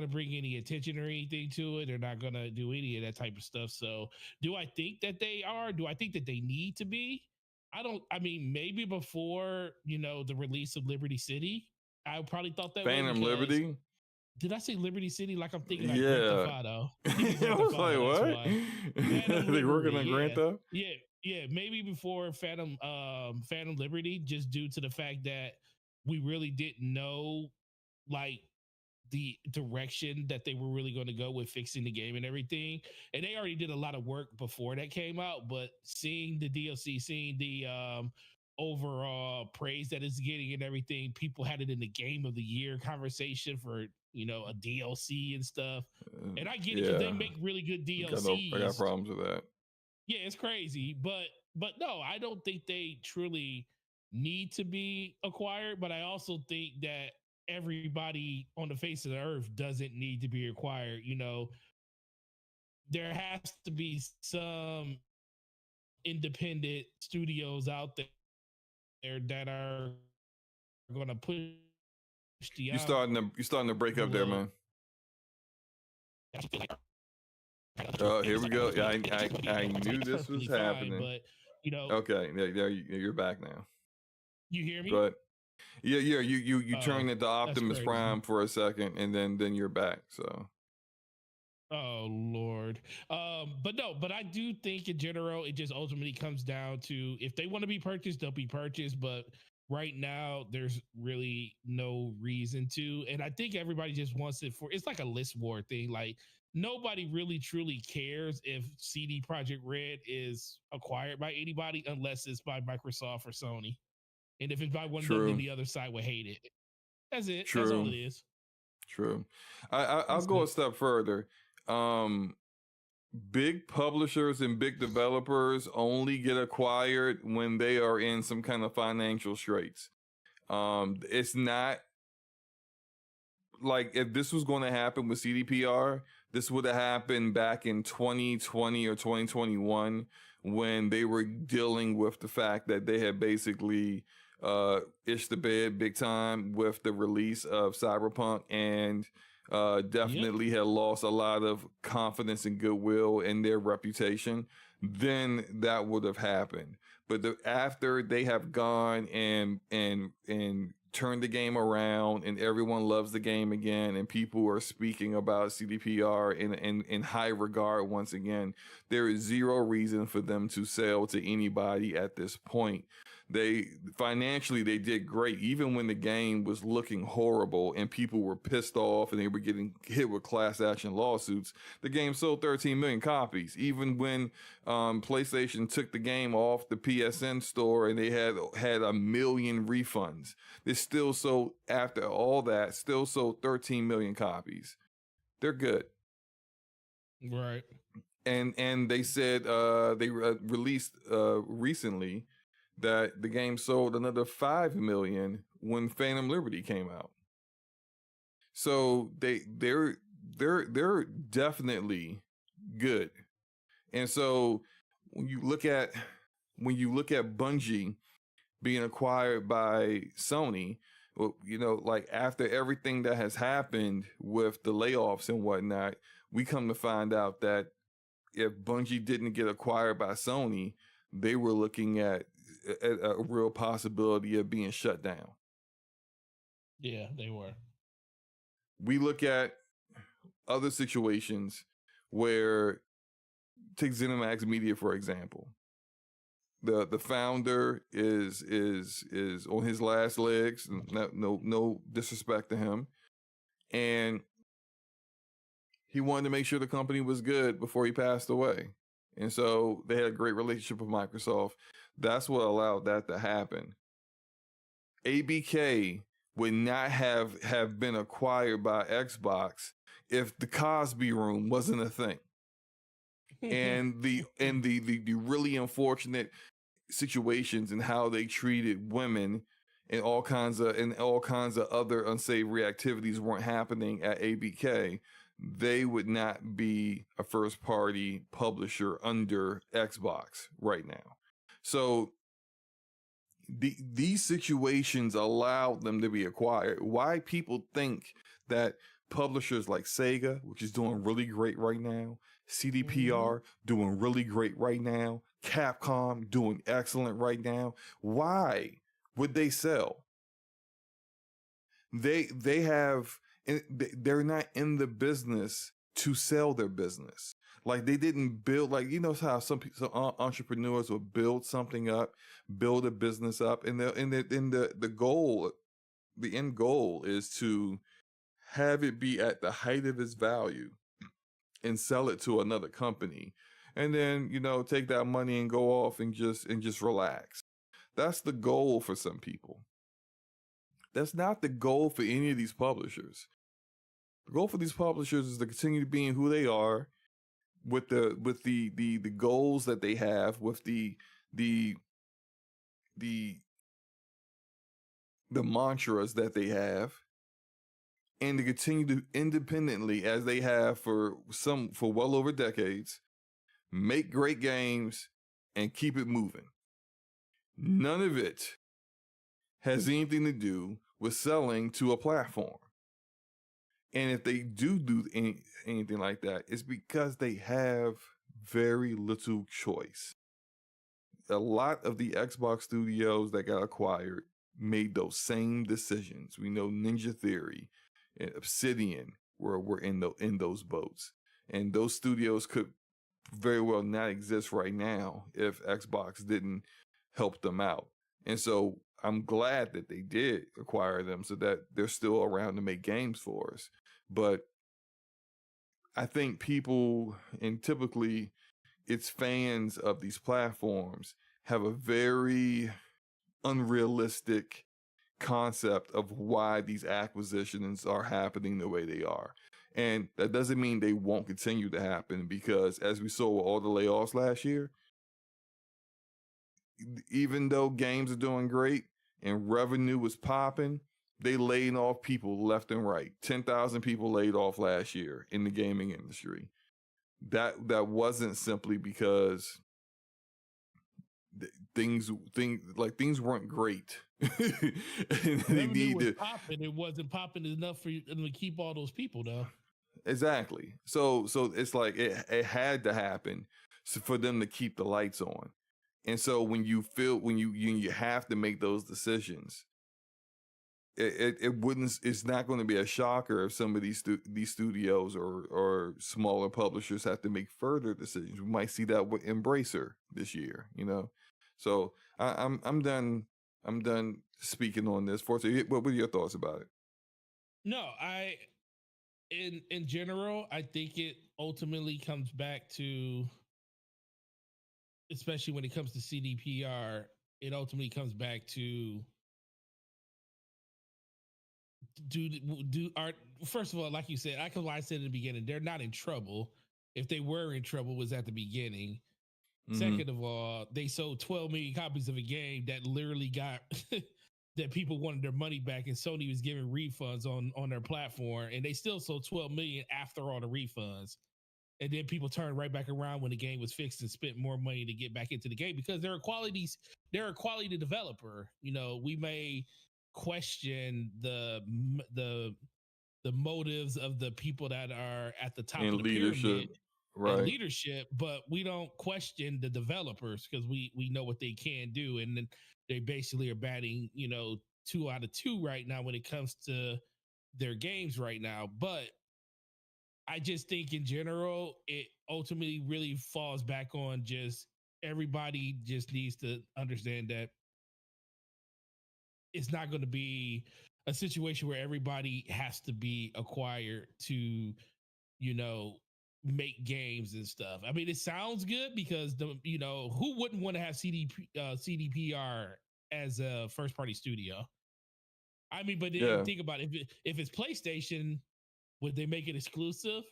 Speaker 2: bring any attention or anything to it. They're not going to do any of that type of stuff. So do I think that they are? Do I think that they need to be? I mean, maybe before, the release of Liberty City, I probably thought that way
Speaker 1: Phantom
Speaker 2: because
Speaker 1: Liberty.
Speaker 2: did I say Liberty City? Like I'm thinking like Grand Theft
Speaker 1: Yeah.
Speaker 2: Auto. I'm thinking
Speaker 1: I
Speaker 2: Grand Theft
Speaker 1: was like,
Speaker 2: Auto. That's
Speaker 1: what?
Speaker 2: why. Phantom
Speaker 1: They working
Speaker 2: Liberty.
Speaker 1: on Grand
Speaker 2: Yeah.
Speaker 1: Theft?
Speaker 2: Yeah. Maybe before Phantom Liberty, just due to the fact that we really didn't know like the direction that they were really going to go with fixing the game and everything. And they already did a lot of work before that came out, but seeing the DLC, seeing the overall praise that it's getting and everything, people had it in the game of the year conversation for, a DLC and stuff. And I get it because they make really good DLCs.
Speaker 1: I got problems with that.
Speaker 2: Yeah, it's crazy, but no, I don't think they truly need to be acquired. But I also think that everybody on the face of the earth doesn't need to be acquired. There has to be some independent studios out there that are going to push the
Speaker 1: You're starting to break up there, man. Oh, here we go. I knew this was happening.
Speaker 2: But
Speaker 1: okay, there you're back now.
Speaker 2: You hear me?
Speaker 1: But yeah. You turned it to Optimus Prime for a second, and then you're back. So.
Speaker 2: Oh Lord. But I do think in general, it just ultimately comes down to if they want to be purchased, they'll be purchased. But right now, there's really no reason to. And I think everybody just wants it it's like a list war thing. Like nobody really truly cares if CD Projekt Red is acquired by anybody unless it's by Microsoft or Sony. And if it's by one of them, then the other side would hate it. That's it.
Speaker 1: True.
Speaker 2: That's all it is.
Speaker 1: True. I'll go a step further. Big publishers and big developers only get acquired when they are in some kind of financial straits. It's not like if this was going to happen with CDPR, this would have happened back in 2020 or 2021 when they were dealing with the fact that they had basically itched the bed big time with the release of Cyberpunk and definitely had lost a lot of confidence and goodwill in their reputation. Then that would have happened. But after they have gone and turned the game around and everyone loves the game again and people are speaking about CDPR in high regard once again, there is zero reason for them to sell to anybody at this point. They financially did great even when the game was looking horrible and people were pissed off and they were getting hit with class action lawsuits. The game sold 13 million copies even when PlayStation took the game off the PSN store and they had 1 million refunds. They still sold, after all that, still sold 13 million copies. They're good.
Speaker 2: Right.
Speaker 1: And they said they released recently that the game sold another 5 million when Phantom Liberty came out. So they're definitely good. And so when you look at Bungie being acquired by Sony, well, like after everything that has happened with the layoffs and whatnot, we come to find out that if Bungie didn't get acquired by Sony, they were looking at a real possibility of being shut down.
Speaker 2: Yeah, they were.
Speaker 1: We look at other situations where, take ZeniMax Media for example. The founder is on his last legs. No disrespect to him, and he wanted to make sure the company was good before he passed away. And so they had a great relationship with Microsoft. That's what allowed that to happen. ABK would not have been acquired by Xbox if the Cosby Room wasn't a thing. And the really unfortunate situations and how they treated women and all kinds of other unsavory activities weren't happening at ABK, they would not be a first party publisher under Xbox right now. So these situations allowed them to be acquired. Why people think that publishers like Sega, which is doing really great right now, CDPR doing really great right now, Capcom doing excellent right now. Why would they sell? They have, they're not in the business to sell their business. Like they didn't build, like, you know how some entrepreneurs will build something up, build a business up, and the goal, the end goal is to have it be at the height of its value and sell it to another company, and then, you know, take that money and go off and just relax. That's the goal for some people. That's not the goal for any of these publishers. The goal for these publishers is to continue being who they are, with the goals that they have, with the the mantras that they have, and to continue to independently, as they have for well over decades, make great games and keep it moving. None of it has anything to do with selling to a platform. And if they do anything like that, it's because they have very little choice. A lot of the Xbox studios that got acquired made those same decisions. We know Ninja Theory and Obsidian were in those boats. And those studios could very well not exist right now if Xbox didn't help them out. And so I'm glad that they did acquire them, so that they're still around to make games for us. But I think people, and typically it's fans of these platforms, have a very unrealistic concept of why these acquisitions are happening the way they are. And that doesn't mean they won't continue to happen, because as we saw with all the layoffs last year, even though games are doing great and revenue was popping, they laid off people left and right. 10,000 people laid off last year in the gaming industry. That wasn't simply because things weren't great.
Speaker 2: They was popping. It wasn't popping enough for them to keep all those people, though.
Speaker 1: Exactly. So it's like it had to happen for them to keep the lights on. And so when you have to make those decisions, it's not going to be a shocker if some of these studios or smaller publishers have to make further decisions. We might see that with Embracer this year, you know. So I'm done speaking on this. Forte, what were your thoughts about it?
Speaker 2: No, in general, I think it ultimately comes back to, especially when it comes to CDPR, it ultimately comes back to first of all, like you said, I said in the beginning, they're not in trouble. If they were in trouble, was at the beginning. Mm-hmm. Second of all, they sold 12 million copies of a game that literally got that people wanted their money back, and Sony was giving refunds on their platform, and they still sold 12 million after all the refunds. And then people turned right back around when the game was fixed and spent more money to get back into the game, because they're a quality developer. You know, we may question the motives of the people that are at the top of the pyramid, right, and leadership, but we don't question the developers, because we know what they can do, and then they basically are batting 2 out of 2 right now when it comes to their games right now. But I just think in general, it ultimately really falls back on just everybody just needs to understand that it's not going to be a situation where everybody has to be acquired to, make games and stuff. I mean, it sounds good because who wouldn't want to have CDPR as a first party studio? I mean, but think about it. If it's PlayStation, would they make it exclusive?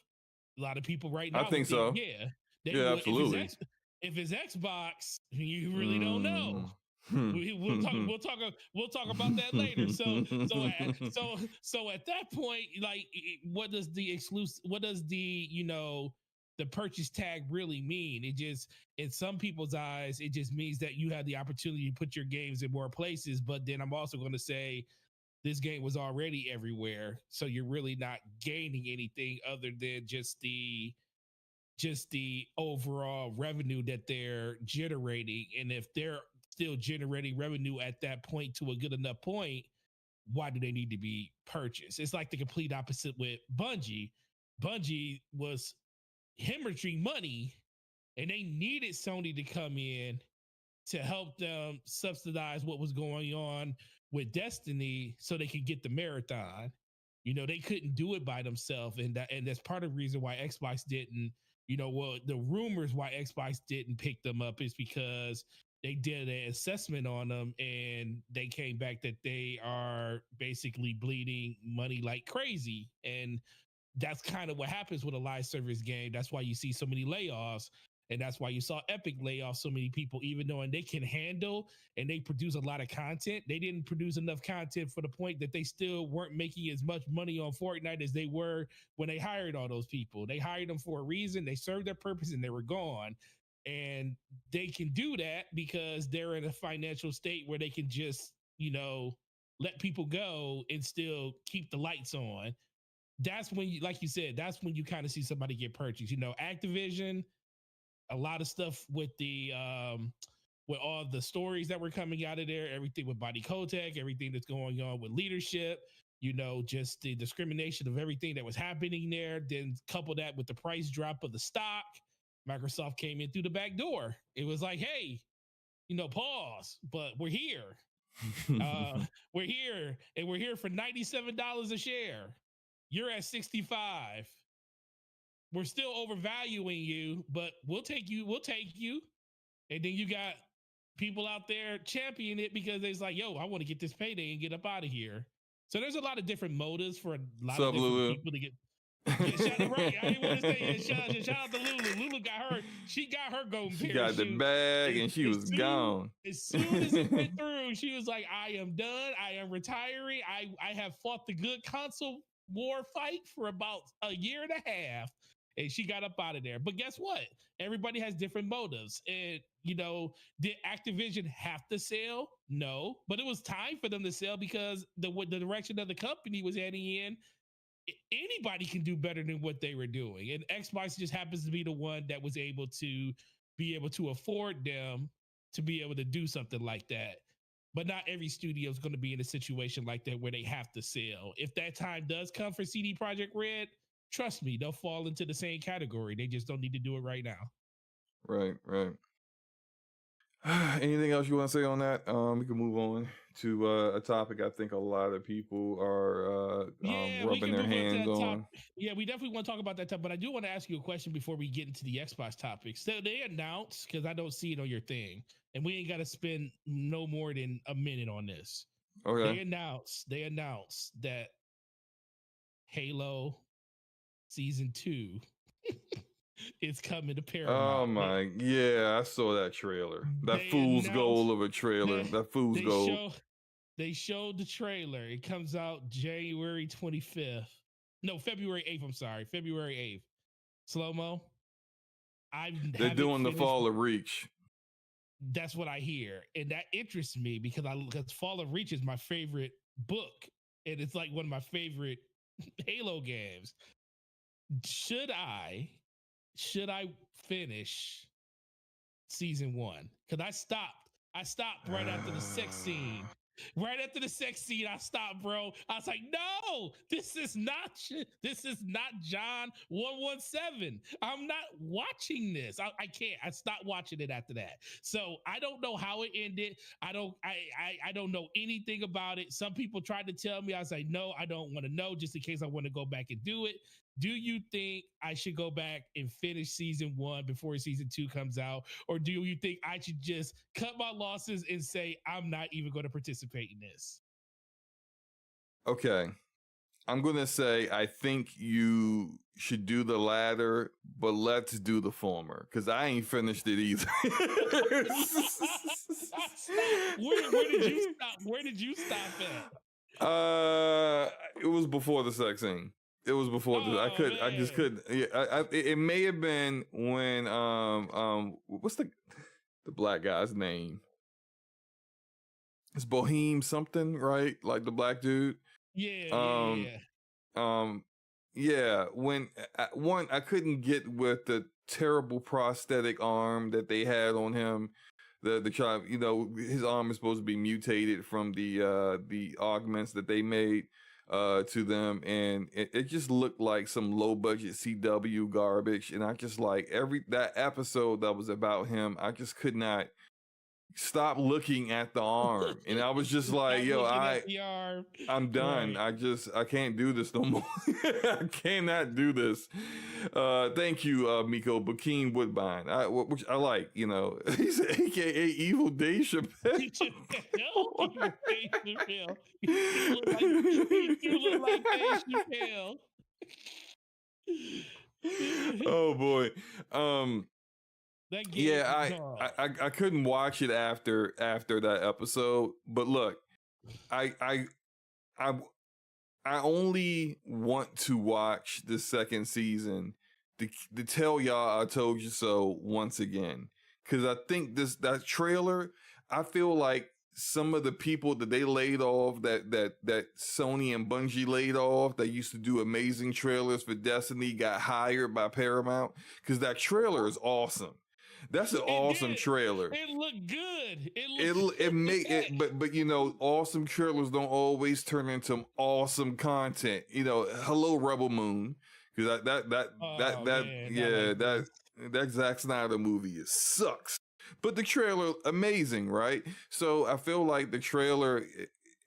Speaker 2: A lot of people right now,
Speaker 1: I think so.
Speaker 2: Yeah,
Speaker 1: yeah, would. Absolutely.
Speaker 2: If it's Xbox, you really don't know. We'll talk about that later. So at that point, like, what does the the purchase tag really mean? It just, in some people's eyes, it just means that you have the opportunity to put your games in more places. But then I'm also going to say, this game was already everywhere, so you're really not gaining anything other than just the just the overall revenue that they're generating. And if they're still generating revenue at that point to a good enough point, why do they need to be purchased? It's like the complete opposite with Bungie. Bungie was hemorrhaging money and they needed Sony to come in to help them subsidize what was going on with Destiny so they could get the marathon. You know, they couldn't do it by themselves. And that's part of the reason why Xbox didn't, well, the rumors why Xbox didn't pick them up is because they did an assessment on them and they came back that they are basically bleeding money like crazy. And that's kind of what happens with a live service game. That's why you see so many layoffs. And that's why you saw Epic lay off so many people, even though they can handle and they produce a lot of content. They didn't produce enough content for the point that they still weren't making as much money on Fortnite as they were when they hired all those people. They hired them for a reason. They served their purpose and they were gone. And they can do that because they're in a financial state where they can just, let people go and still keep the lights on. That's when you, like you said, that's when you kind of see somebody get purchased. Activision, a lot of stuff with the with all the stories that were coming out of there, everything with Body Kotick, everything that's going on with leadership, just the discrimination of everything that was happening there. Then couple that with the price drop of the stock, Microsoft came in through the back door. It was like, hey, pause, but we're here. We're here, and we're here for $97 a share. You're at 65. We're still overvaluing you, but we'll take you. We'll take you. And then you got people out there championing it because it's like, yo, I want to get this payday and get up out of here. So there's a lot of different motives for a lot of different
Speaker 1: Lulu?
Speaker 2: people to get. Yeah, shout out, right. I didn't want to say shout out to Lulu. Lulu got her. She got her golden
Speaker 1: She
Speaker 2: parachute.
Speaker 1: got the bag and she was gone.
Speaker 2: As soon as it went through, she was like, I am done. I am retiring. I have fought the good console war fight for about a year and a half. And she got up out of there. But guess what? Everybody has different motives. And, did Activision have to sell? No. But it was time for them to sell because the direction of the company was heading in. Anybody can do better than what they were doing. And Xbox just happens to be the one that was able to afford them to be able to do something like that. But not every studio is going to be in a situation like that where they have to sell. If that time does come for CD Projekt Red, trust me, they'll fall into the same category. They just don't need to do it right now.
Speaker 1: Right. Anything else you want to say on that? We can move on to a topic I think a lot of people are rubbing their hands on.
Speaker 2: Yeah, we definitely want to talk about that topic, but I do want to ask you a question before we get into the Xbox topics. So they announced, because I don't see it on your thing, and we ain't got to spend no more than a minute on this.
Speaker 1: Okay.
Speaker 2: They announced that Halo Season 2 is coming to Paramount.
Speaker 1: Oh my, yeah, I saw that trailer. That fool's gold of a trailer. That fool's gold.
Speaker 2: They showed the trailer. It comes out January 25th. No, February 8th. I'm sorry, February 8th. Slow-mo.
Speaker 1: They're doing the Fall of Reach.
Speaker 2: That's what I hear, and that interests me because Fall of Reach is my favorite book, and it's like one of my favorite Halo games. Should I finish Season 1? Because I stopped right after the sex scene. Right after the sex scene, I stopped, bro. I was like, no, this is not John 117. I'm not watching this. I can't. I stopped watching it after that. So I don't know how it ended. I don't know anything about it. Some people tried to tell me. I was like, no, I don't want to know, just in case I want to go back and do it. Do you think I should go back and finish Season 1 before Season 2 comes out? Or do you think I should just cut my losses and say, I'm not even going to participate in this?
Speaker 1: Okay. I'm going to say, I think you should do the latter, but let's do the former, because I ain't finished it either.
Speaker 2: Where did you stop at?
Speaker 1: It was before the sex scene. It was before I just couldn't. Yeah, it may have been when what's the black guy's name? It's Boheme something, right? Like the black dude.
Speaker 2: Yeah.
Speaker 1: Yeah. When I couldn't get with the terrible prosthetic arm that they had on him. The child, you know, his arm is supposed to be mutated from the augments that they made to them, and it just looked like some low budget CW garbage. And I just like that episode that was about him, I just could not stop looking at the arm, and I was just like, yo, I'm done.
Speaker 2: Right.
Speaker 1: I can't do this no more. I cannot do this. Thank you, Miko Bakeen Woodbine, which I like, you know. He's AKA Evil Dave Chappelle.
Speaker 2: Evil Dave Chappelle. You look like Dave Chappelle.
Speaker 1: Oh boy. I couldn't watch it after that episode, but look, I only want to watch the second season to tell y'all I told you so once again, because I think that trailer, I feel like some of the people that they laid off, that Sony and Bungie laid off, that used to do amazing trailers for Destiny, got hired by Paramount, because that trailer is awesome. That's an awesome trailer.
Speaker 2: It looked good.
Speaker 1: But you know, awesome trailers don't always turn into awesome content. You know, hello Rebel Moon, because that Zack Snyder movie sucks. But the trailer amazing, right? So I feel like the trailer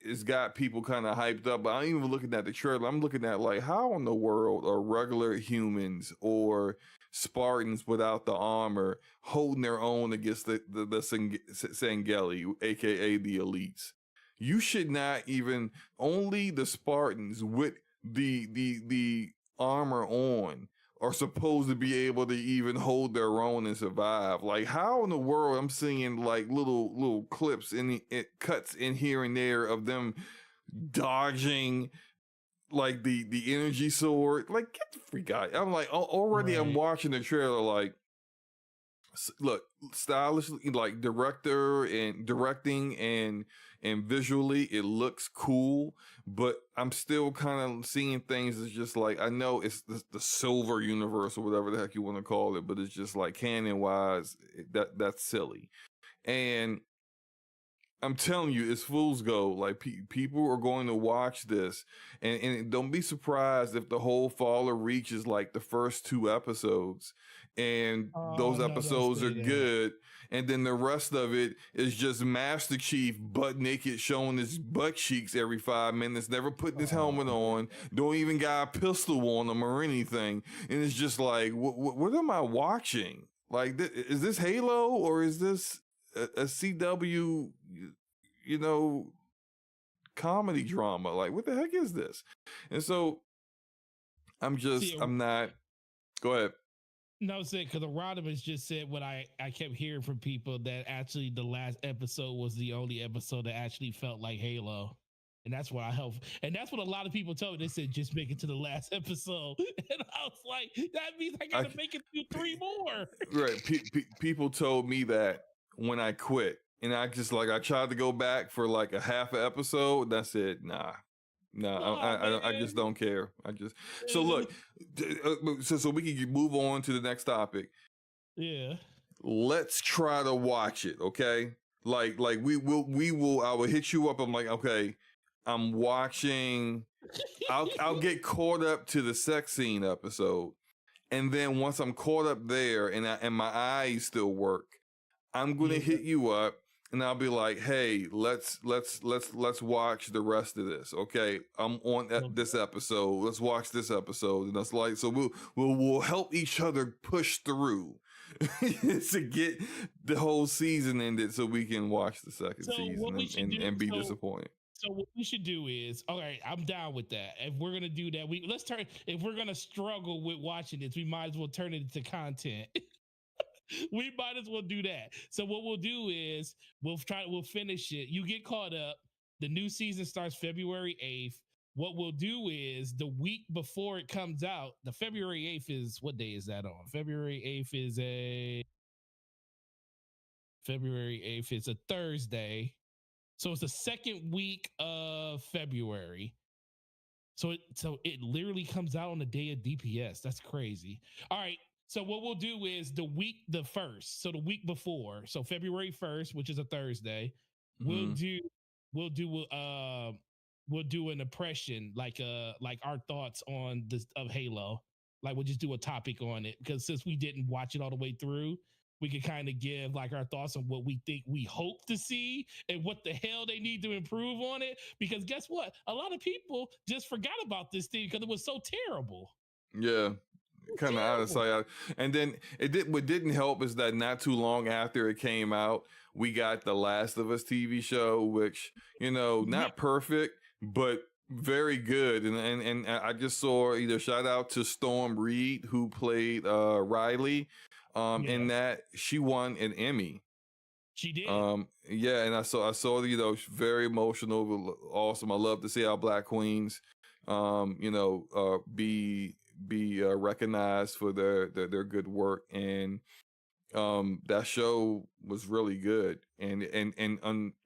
Speaker 1: has got people kind of hyped up, but I ain't even looking at the trailer. I'm looking at like, how in the world are regular humans or Spartans without the armor holding their own against the Sangeli, aka the elites? You should not even, only the Spartans with the armor on are supposed to be able to even hold their own and survive. Like, how in the world I'm seeing like little clips cuts in here and there of them dodging like the energy sword? Like, get the freak out. I'm like, already right. I'm watching the trailer like, look, stylishly, like directing and visually it looks cool, but I'm still kind of seeing things as just like, I know it's the silver universe or whatever the heck you want to call it, but it's just like canon wise, that's silly. And I'm telling you, it's fool's gold. Like, people are going to watch this, and don't be surprised if the whole Fall of Reach is like the first 2 episodes, and those episodes are good, and then the rest of it is just Master Chief butt naked showing his butt cheeks every 5 minutes, never putting his helmet on, don't even got a pistol on him or anything, and it's just like, what am I watching? Like, is this Halo, or is this a CW, you know, comedy drama? Like, what the heck is this? And so I'm not. Go ahead.
Speaker 2: No, say, because Rodimus just said what I kept hearing from people, that actually the last episode was the only episode that actually felt like Halo. And that's what and that's what a lot of people told me. They said, just make it to the last episode. And I was like, that means I gotta make it through 3 more.
Speaker 1: Right. People told me that when I quit, and I tried to go back for like a half an episode. That's it. Nah, I just don't care. So look, so we can move on to the next topic.
Speaker 2: Yeah.
Speaker 1: Let's try to watch it. Okay. Like we will, I will hit you up. I'm like, okay, I'm watching. I'll get caught up to the sex scene episode. And then once I'm caught up there and my eyes still work, I'm going to hit you up and I'll be like, hey, let's watch the rest of this. Okay. I'm on this episode. Let's watch this episode. And that's like, so we'll help each other push through to get the whole season ended so we can watch the second season and be disappointed.
Speaker 2: So what we should do is, all right, I'm down with that. If we're gonna do that, if we're gonna struggle with watching this, we might as well turn it into content. We might as well do that. So what we'll do is we'll finish it. You get caught up. The new season starts February 8th. What we'll do is the week before it comes out, the February 8th is, what day is that on? February 8th is a Thursday. So it's the second week of February. So it literally comes out on the day of DPS. That's crazy. All right. So what we'll do is the week before, so February 1st, which is a Thursday, we'll
Speaker 1: Mhm.
Speaker 2: do we'll do we'll do an impression, like our thoughts on this of Halo. Like we'll just do a topic on it because since we didn't watch it all the way through, we could kind of give like our thoughts on what we think we hope to see and what the hell they need to improve on it. Because guess what? A lot of people just forgot about this thing because it was so terrible.
Speaker 1: Yeah. Kind of out of
Speaker 2: Terrible.
Speaker 1: sight. And then what didn't help is that not too long after it came out, we got the Last of Us TV show, which,
Speaker 2: Yeah,
Speaker 1: not perfect, but very good. And I just saw either shout out to Storm Reed, who played Riley,
Speaker 2: yeah,
Speaker 1: in that she won an Emmy.
Speaker 2: she did.
Speaker 1: Yeah, and I saw very emotional, awesome. I love to see our Black queens, be recognized for their good work. And that show was really good. And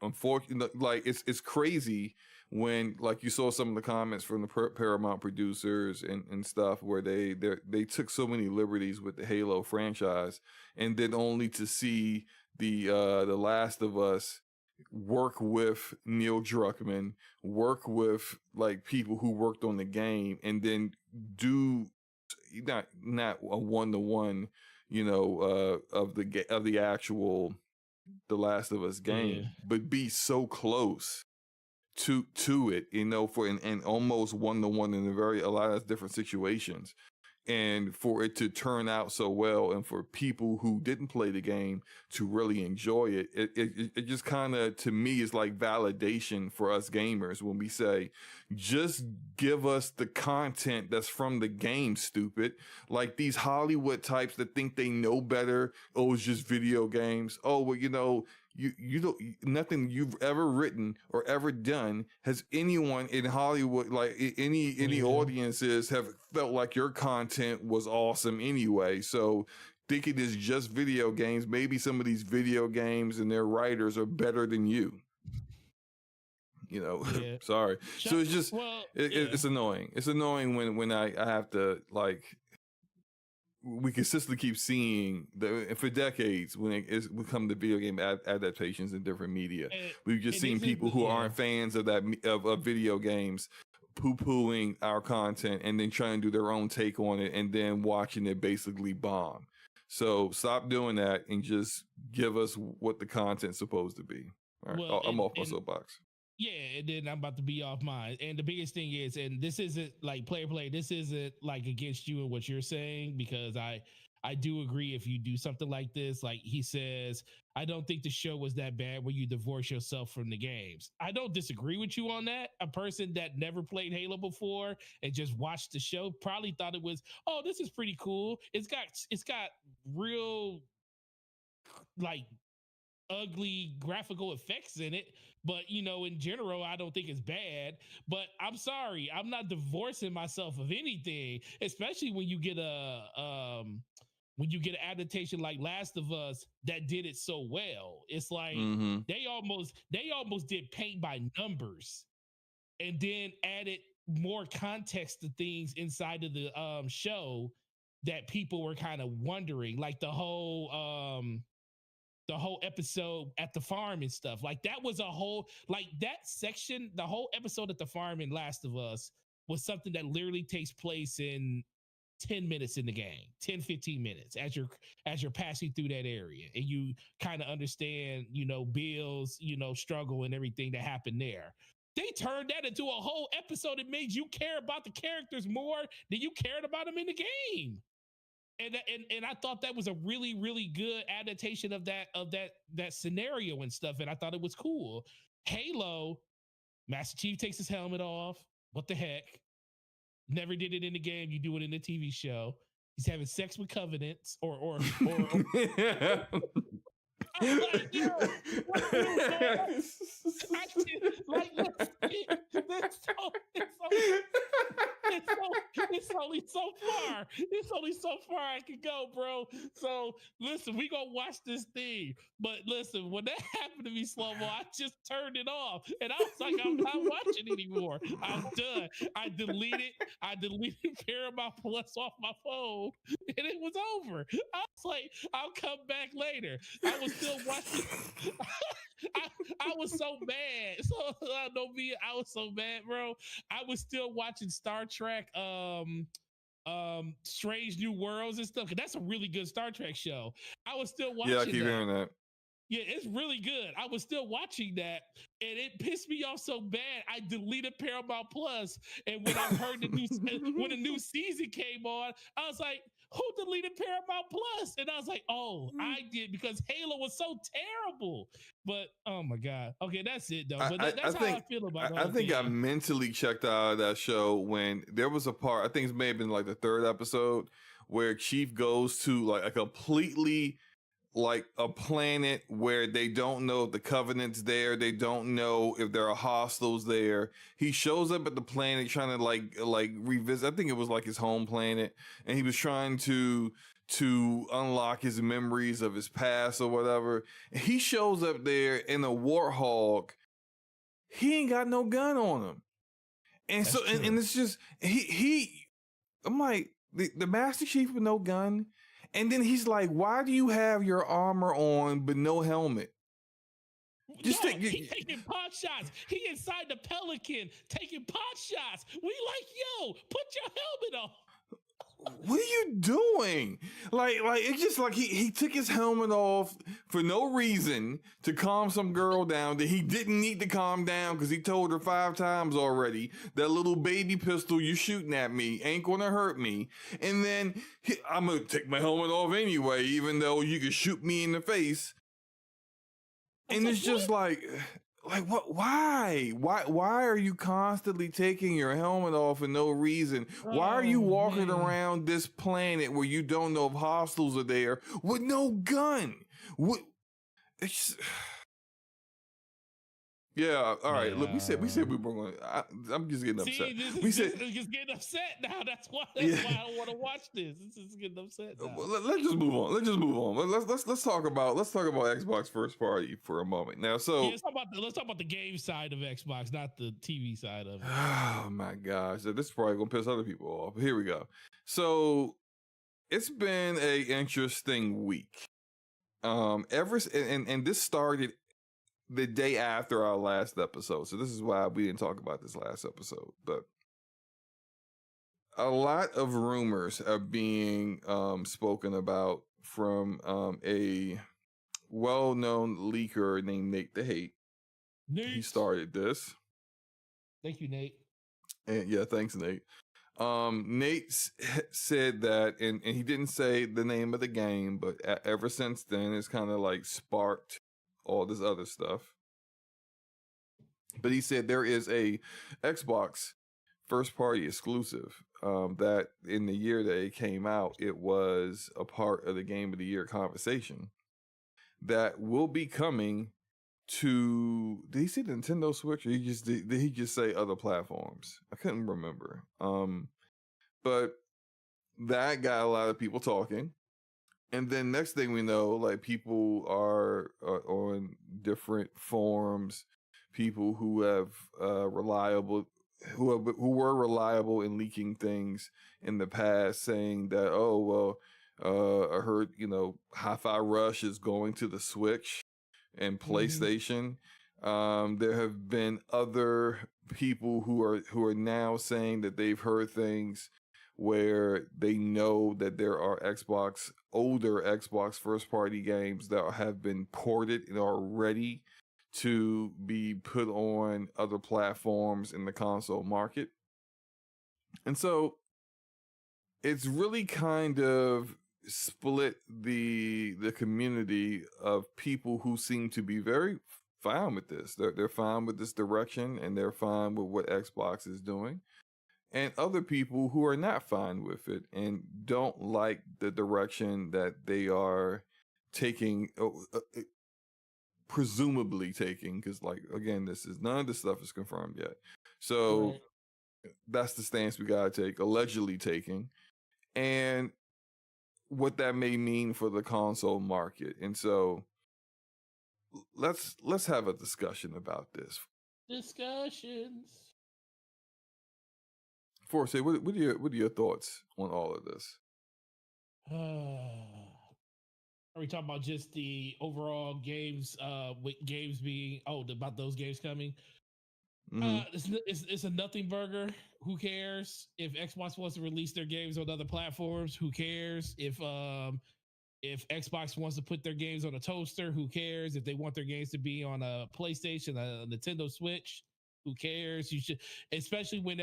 Speaker 1: unfortunately, like it's crazy when, like, you saw some of the comments from the Paramount producers and stuff, where they took so many liberties with the Halo franchise, and then only to see the Last of Us work with Neil Druckmann, work with like people who worked on the game, and then do not a 1-to-1, of the actual The Last of Us
Speaker 2: Yeah,
Speaker 1: game, but be so close to it, for and almost 1-to-1 in a lot of different situations, and for it to turn out so well, and for people who didn't play the game to really enjoy it. It just kind of, to me, is like validation for us gamers when we say, just give us the content that's from the game, stupid. Like these Hollywood types that think they know better. Oh, it's just video games. Oh, well, you don't, nothing you've ever written or ever done has anyone in Hollywood, like any
Speaker 2: yeah,
Speaker 1: audiences, have felt like your content was awesome anyway. So thinking it's just video games, maybe some of these video games and their writers are better than you.
Speaker 2: yeah.
Speaker 1: Sorry. So it's just
Speaker 2: Well,
Speaker 1: it's
Speaker 2: yeah.
Speaker 1: annoying. It's annoying when I have to, like, we consistently keep seeing for decades, when it's become the video game adaptations in different media.
Speaker 2: And,
Speaker 1: We've just
Speaker 2: and
Speaker 1: seen
Speaker 2: this is
Speaker 1: people who
Speaker 2: yeah.
Speaker 1: aren't fans of of video games poo-pooing our content and then trying to do their own take on it and then watching it basically bomb. So stop doing that and just give us what the content's supposed to be. All right,
Speaker 2: Well,
Speaker 1: I'm off my
Speaker 2: and
Speaker 1: soapbox.
Speaker 2: yeah, and then I'm about to be off mine. And the biggest thing is, and this isn't like play, this isn't like against you and what you're saying, because I do agree if you do something like this, like he says, I don't think the show was that bad where you divorce yourself from the games. I don't disagree with you on that. A person that never played Halo before and just watched the show probably thought it was, oh, this is pretty cool. It's got real like ugly graphical effects in it, but in general I don't think it's bad. But I'm sorry, I'm not divorcing myself of anything, especially when you get an adaptation like Last of Us that did it so well. It's like
Speaker 1: Mm-hmm.
Speaker 2: they almost did paint by numbers and then added more context to things inside of the show that people were kind of wondering, like the whole episode at the farm and stuff. Like that was a whole, like that section, the whole episode at the farm in Last of Us was something that literally takes place in 10 minutes in the game, 10, 15 minutes as you're passing through that area, and you kind of understand, Bill's, struggle and everything that happened there. They turned that into a whole episode. It made you care about the characters more than you cared about them in the game. And I thought that was a really really good adaptation of that scenario and stuff, and I thought it was cool. Halo, Master Chief takes his helmet off. What the heck? Never did it in the game. You do it in the TV show. He's having sex with Covenants, or I'm like, yo, what are you, man? I just, like, let's get this. It's only so far. It's only so far I can go, bro. So bro. Listen, we gonna watch this thing. But listen, when that happened to me, slow-mo, I just turned it off. And I was like, I'm not watching anymore. I'm done. I deleted Paramount Plus off my phone, and it was over. I was like, I'll come back later. I was still watching. I was so mad. So I was so mad, bro. I was still watching Star Trek Strange New Worlds and stuff, because that's a really good Star Trek show. I was still watching.
Speaker 1: Yeah, I keep hearing that.
Speaker 2: Yeah, it's really good. I was still watching that, and it pissed me off so bad. I deleted Paramount Plus, and when I heard when the new season came on, I was like, "Who deleted Paramount Plus?" And I was like, "Oh, I did, because Halo was so terrible." But oh my god, okay, that's it though. But that's how I feel about it.
Speaker 1: I think I mentally checked out of that show when there was a part. I think it may have been like the third episode where Chief goes to like a completely, like, a planet where they don't know if the Covenant's there. They don't know if there are hostiles there. He shows up at the planet trying to like revisit. I think it was like his home planet, and he was trying to unlock his memories of his past or whatever. And he shows up there in a warthog. He ain't got no gun on him. And that's so and it's just I'm like, the Master Chief with no gun. And then he's like, "Why do you have your armor on but no helmet?"
Speaker 2: He taking pot shots. He inside the Pelican taking pot shots. We like, yo, put your helmet on.
Speaker 1: What are you doing? Like it's just like he took his helmet off for no reason to calm some girl down that he didn't need to calm down, because he told her 5 times already, that little baby pistol you shooting at me ain't gonna hurt me. And then I'm gonna take my helmet off anyway, even though you could shoot me in the face. And it's just like what? Why are you constantly taking your helmet off for no reason? Why are you walking around this planet where you don't know if hostiles are there with no gun? It's yeah. All right. Look, we said we were going. I'm just getting upset.
Speaker 2: We said just getting upset now. That's why I don't want to watch this. This is getting upset now.
Speaker 1: Let's just move on. Let's talk about Xbox first party for a moment now. So
Speaker 2: let's talk about the game side of Xbox, not the TV side of it.
Speaker 1: Oh my gosh, this is probably gonna piss other people off. Here we go. So it's been a interesting week. And this started the day after our last episode. So this is why we didn't talk about this last episode. But a lot of rumors are being spoken about from a well-known leaker named Nate the Hate. He started this.
Speaker 2: Thank you, Nate.
Speaker 1: And yeah, thanks, Nate. Nate said that, and he didn't say the name of the game, but ever since then, it's kind of like sparked all this other stuff. But he said there is a Xbox first party exclusive that in the year that it came out, it was a part of the Game of the Year conversation that will be coming to, did he say Nintendo Switch, or did he just say other platforms? I couldn't remember. But that got a lot of people talking. And then next thing we know, like, people are on different forums, people who have who were reliable in leaking things in the past, saying that, oh, well, I heard, Hi-Fi Rush is going to the Switch and PlayStation. There have been other people who are now saying that they've heard things where they know that there are older Xbox first party games that have been ported and are ready to be put on other platforms in the console market. And so it's really kind of split the community of people who seem to be very fine with this. They're fine with this direction, and they're fine with what Xbox is doing. And other people who are not fine with it and don't like the direction that they are taking, presumably taking, because, like, again, none of this stuff is confirmed yet. So that's the stance we gotta take, allegedly taking. And what that may mean for the console market. And so let's have a discussion about this.
Speaker 2: Discussions.
Speaker 1: Forte, what are your thoughts on all of this?
Speaker 2: Are we talking about just the overall games? With games being about those games coming. It's a nothing burger. Who cares if Xbox wants to release their games on other platforms? Who cares if Xbox wants to put their games on a toaster? Who cares if they want their games to be on a PlayStation, a Nintendo Switch? Who cares? You should, especially when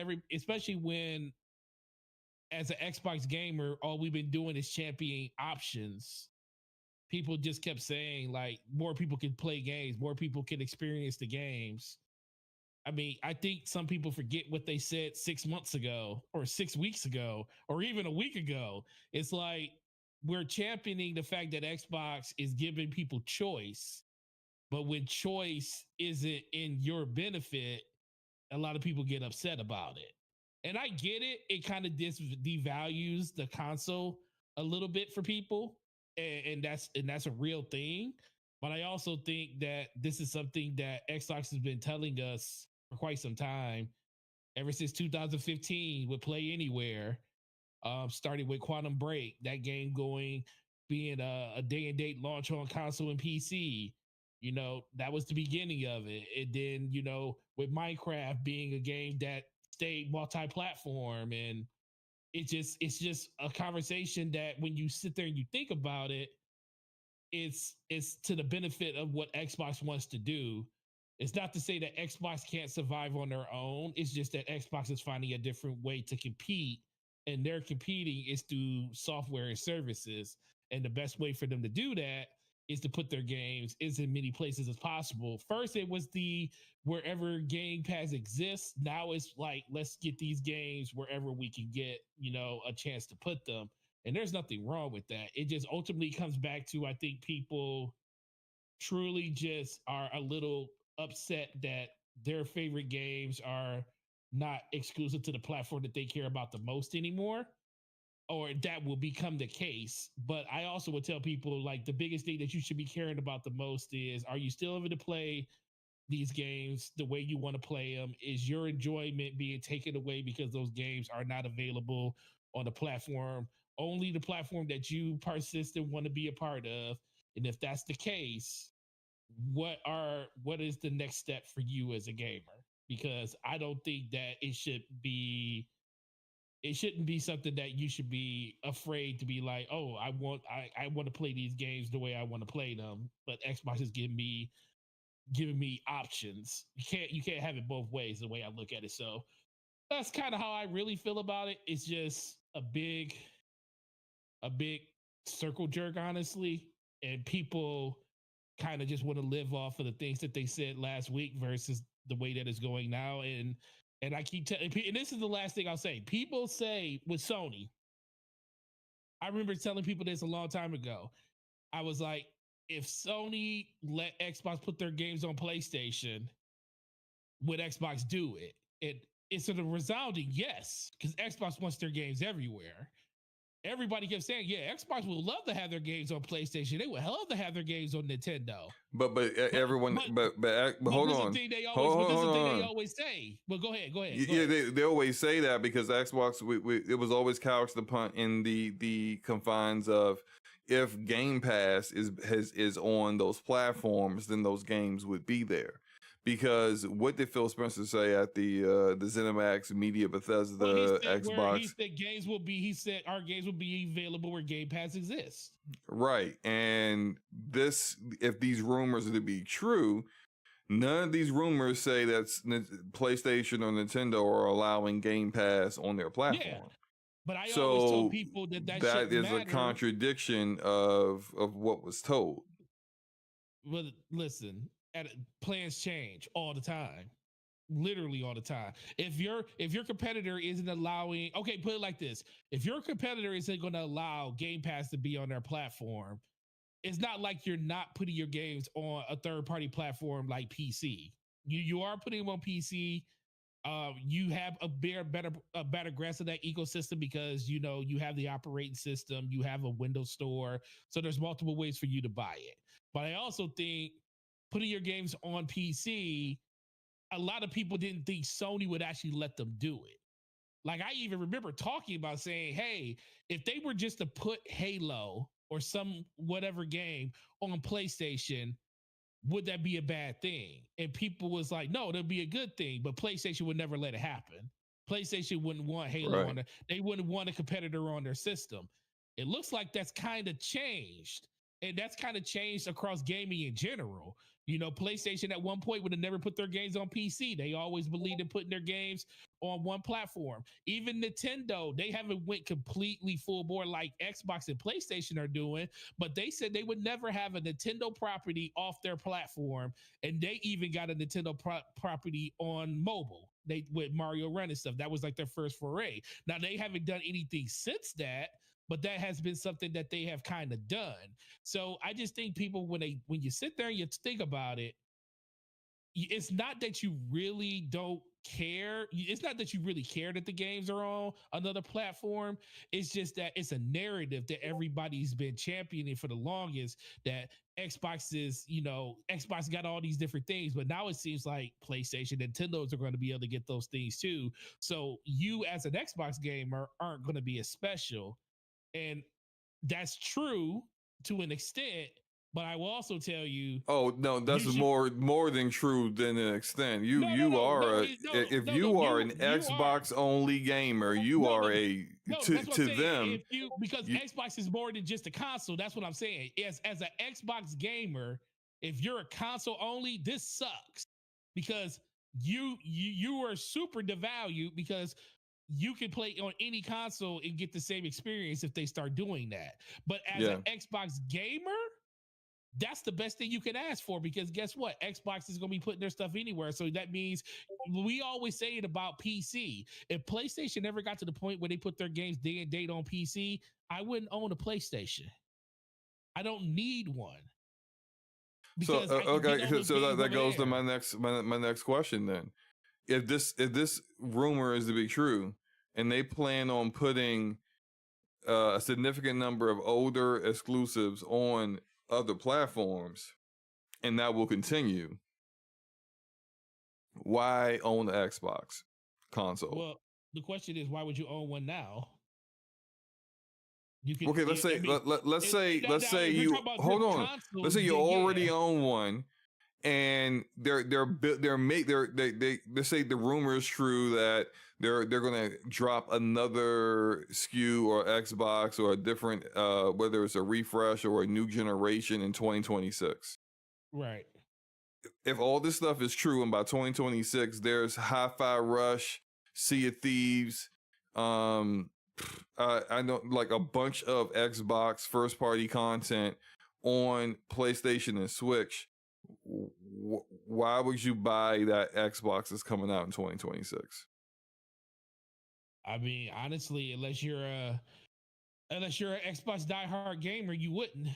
Speaker 2: as an Xbox gamer, all we've been doing is championing options. People just kept saying like more people can play games, more people can experience the games. I mean, I think some people forget what they said 6 months ago or 6 weeks ago or even a week ago. It's like we're championing the fact that Xbox is giving people choice, but when choice isn't in your benefit, a lot of people get upset about it. And I get it. It kind of devalues the console a little bit for people. And that's a real thing. But I also think that this is something that Xbox has been telling us for quite some time, ever since 2015 with Play Anywhere, starting with Quantum Break, that game being a day and date launch on console and PC. You know, that was the beginning of it. And then, you know, with Minecraft being a game that stayed multi-platform, and it's just a conversation that when you sit there and you think about it, it's to the benefit of what Xbox wants to do. It's not to say that Xbox can't survive on their own. It's just that Xbox is finding a different way to compete, and their competing is through software and services. And the best way for them to do that is to put their games in as many places as possible. First, it was the wherever Game Pass exists. Now it's like, let's get these games wherever we can get, you know, a chance to put them. And there's nothing wrong with that. It just ultimately comes back to, I think people truly just are a little upset that their favorite games are not exclusive to the platform that they care about the most anymore, or that will become the case. But I also would tell people, like, the biggest thing that you should be caring about the most is, are you still able to play these games the way you want to play them? Is your enjoyment being taken away because those games are not available on the platform, only the platform that you persist and want to be a part of? And if that's the case, what is the next step for you as a gamer? Because I don't think that it shouldn't be something that you should be afraid to be like, oh, I want to play these games the way I want to play them, but Xbox is giving me options. You can't have it both ways, the way I look at it. So that's kind of how I really feel about it. It's just a big circle jerk, honestly, and people kind of just want to live off of the things that they said last week versus the way that it's going now. And I keep telling, and this is the last thing I'll say. People say with Sony, I remember telling people this a long time ago. I was like, if Sony let Xbox put their games on PlayStation, would Xbox do it? It's a resounding yes, because Xbox wants their games everywhere. Everybody kept saying, yeah, Xbox would love to have their games on PlayStation. They would love to have their games on Nintendo.
Speaker 1: But everyone, but hold on.
Speaker 2: They
Speaker 1: Hold
Speaker 2: always say. But go ahead.
Speaker 1: Yeah, they always say that because Xbox, it was always couched upon in the confines of, if Game Pass is on those platforms, then those games would be there. Because what did Phil Spencer say at the ZeniMax Media Bethesda Xbox?
Speaker 2: He said our games will be available where Game Pass exists.
Speaker 1: Right. And if these rumors are to be true, none of these rumors say that PlayStation or Nintendo are allowing Game Pass on their platform. Yeah.
Speaker 2: But I always tell people that
Speaker 1: is matter. A contradiction of what was told.
Speaker 2: Well, listen, plans change all the time, literally all the time. If your competitor isn't allowing, okay, put it like this: if your competitor isn't going to allow Game Pass to be on their platform, it's not like you're not putting your games on a third-party platform like PC. You are putting them on PC. You have a better grasp of that ecosystem because you have the operating system, you have a Windows store, so there's multiple ways for you to buy it. But I also think putting your games on PC, a lot of people didn't think Sony would actually let them do it. Like I even remember talking about saying, hey, if they were just to put Halo or some whatever game on PlayStation, would that be a bad thing? And people was like, no, that'd be a good thing. But PlayStation would never let it happen. PlayStation wouldn't want Halo on it. They wouldn't want a competitor on their system. It looks like that's kind of changed. And that's kind of changed across gaming in general. PlayStation at one point would have never put their games on PC. They always believed in putting their games on one platform. Even Nintendo, they haven't went completely full board like Xbox and PlayStation are doing, but they said they would never have a Nintendo property off their platform. And they even got a Nintendo property on mobile. They with Mario Run and stuff. That was like their first foray. Now they haven't done anything since that, but that has been something that they have kind of done. So I just think people, when you sit there and you think about it, it's not that you really don't care. It's not that you really care that the games are on another platform. It's just that it's a narrative that everybody's been championing for the longest, that Xbox got all these different things, but now it seems like PlayStation, Nintendo's are going to be able to get those things too. So you as an Xbox gamer aren't going to be as special. And that's true to an extent, but I will also tell you.
Speaker 1: Oh no, that's more than true than an extent. If you are an Xbox only gamer, you are to them.
Speaker 2: Because Xbox is more than just a console. That's what I'm saying. As an Xbox gamer, if you're a console only, this sucks because you are super devalued because you can play on any console and get the same experience if they start doing that. But as an Xbox gamer, that's the best thing you can ask for, because guess what? Xbox is going to be putting their stuff anywhere. So that means we always say it about PC. If PlayStation ever got to the point where they put their games day and date on PC, I wouldn't own a PlayStation. I don't need one.
Speaker 1: So that goes to my next question then. If this rumor is to be true, and they plan on putting a significant number of older exclusives on other platforms, and that will continue, why own the Xbox console?
Speaker 2: Well, the question is, why would you own one now?
Speaker 1: Let's say you already own one, and they say the rumor is true that they're gonna drop another SKU or Xbox or a different whether it's a refresh or a new generation in 2026.
Speaker 2: Right.
Speaker 1: If all this stuff is true, and by 2026 there's Hi-Fi Rush, Sea of Thieves, I know like a bunch of Xbox first party content on PlayStation and Switch, why would you buy that Xbox that's coming out in 2026?
Speaker 2: I mean, honestly, unless you're an Xbox diehard gamer, you wouldn't,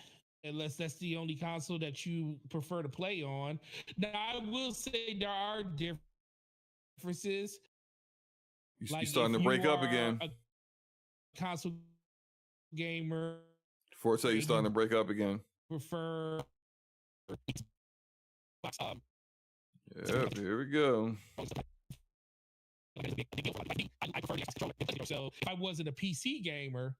Speaker 2: unless that's the only console that you prefer to play on. Now, I will say there are differences.
Speaker 1: You're starting to break up again.
Speaker 2: A console gamer.
Speaker 1: Forte, you're starting to break up again.
Speaker 2: Prefer.
Speaker 1: Yeah, here we go.
Speaker 2: So if I wasn't a PC gamer,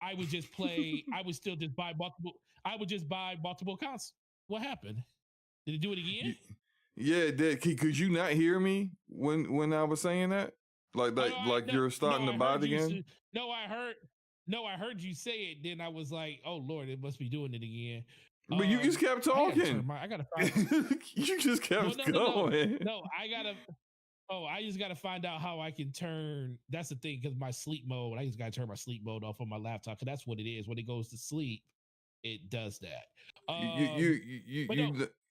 Speaker 2: I would just play. I would still just buy multiple. I would just buy multiple consoles. What happened? Did it do it again?
Speaker 1: Yeah, it did. Could you not hear me when I was saying that? You're starting to buy it again?
Speaker 2: I heard you say it. Then I was like, oh Lord, it must be doing it again.
Speaker 1: But you just kept talking.
Speaker 2: I gotta find.
Speaker 1: You just kept going.
Speaker 2: I just gotta find out how I can turn. That's the thing, because my sleep mode. I just gotta turn my sleep mode off on my laptop, because that's what it is. When it goes to sleep, it does that.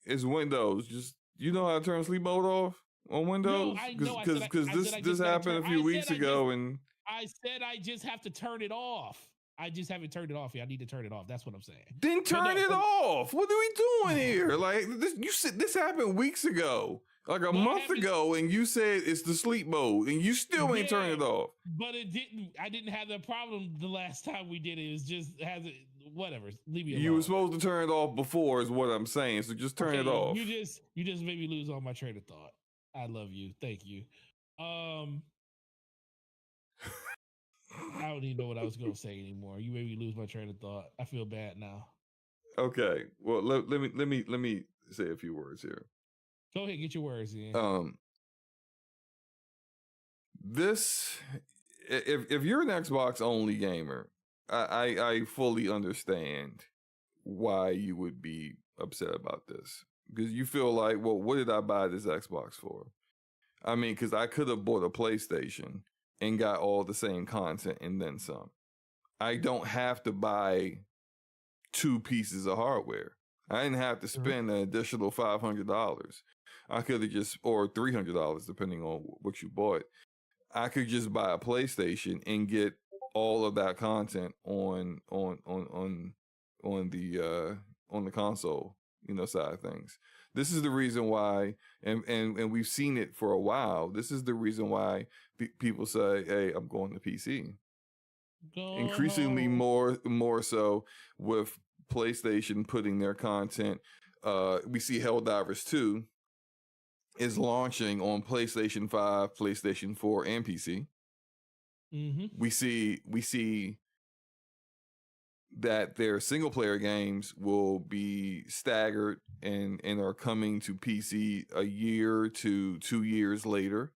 Speaker 1: It's Windows. Just you know how to turn sleep mode off on Windows? Because this happened a few weeks ago, and
Speaker 2: I said I just have to turn it off. I just haven't turned it off yet. I need to turn it off. That's what I'm saying.
Speaker 1: Then turn it off. What are we doing here? Like this happened weeks ago. like a
Speaker 2: But I
Speaker 1: month
Speaker 2: haven't-
Speaker 1: ago, and you said it's the sleep mode, and you still ain't turning it off.
Speaker 2: But it didn't. I didn't have that problem the last time we did it. It was just has it. Whatever. Leave me alone.
Speaker 1: You were supposed to turn it off before, is what I'm saying. So just turn it off.
Speaker 2: You just made me lose all my train of thought. I love you. Thank you. I don't even know what I was going to say anymore. You made me lose my train of thought. I feel bad now.
Speaker 1: Okay. Well, let me say a few words here.
Speaker 2: Go ahead, get your words in.
Speaker 1: This, if you're an Xbox only gamer, I fully understand why you would be upset about this, because you feel like, well, what did I buy this Xbox for? I mean, because I could have bought a PlayStation and got all the same content and then some. I don't have to buy 2 pieces of hardware. I didn't have to spend an additional $500. I could have just, or $300, depending on what you bought. I could just buy a PlayStation and get all of that content on the console, side of things. This is the reason why, and we've seen it for a while. This is the reason why people say, "Hey, I'm going to PC." Increasingly more so with PlayStation putting their content. We see Helldivers 2 is launching on PlayStation 5, PlayStation 4, and PC.
Speaker 2: Mm-hmm.
Speaker 1: We see that their single player games will be staggered and are coming to PC a year to 2 years later.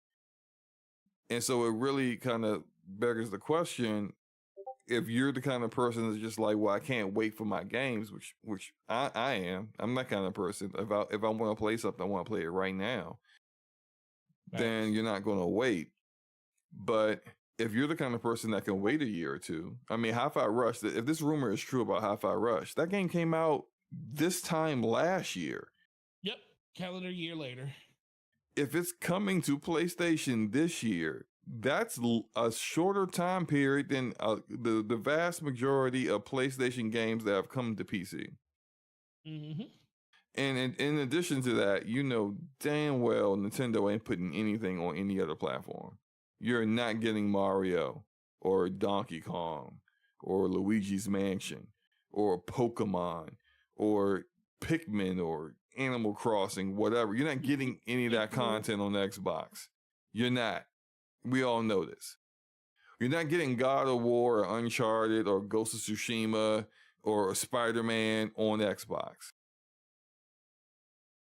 Speaker 1: And so it really kind of beggars the question, if you're the kind of person that's just like, well, I can't wait for my games, which I am. I'm that kind of person. If I want to play something, I want to play it right now. Right. Then you're not going to wait. But if you're the kind of person that can wait a year or two, I mean, Hi-Fi Rush, if this rumor is true about Hi-Fi Rush, that game came out this time last year.
Speaker 2: Yep, calendar year later.
Speaker 1: If it's coming to PlayStation this year, that's a shorter time period than the vast majority of PlayStation games that have come to PC.
Speaker 2: Mm-hmm.
Speaker 1: And in addition to that, damn well Nintendo ain't putting anything on any other platform. You're not getting Mario or Donkey Kong or Luigi's Mansion or Pokemon or Pikmin or Animal Crossing, whatever. You're not getting any of that content on the Xbox. You're not. We all know this. You're not getting God of War or Uncharted or Ghost of Tsushima or Spider-Man on Xbox.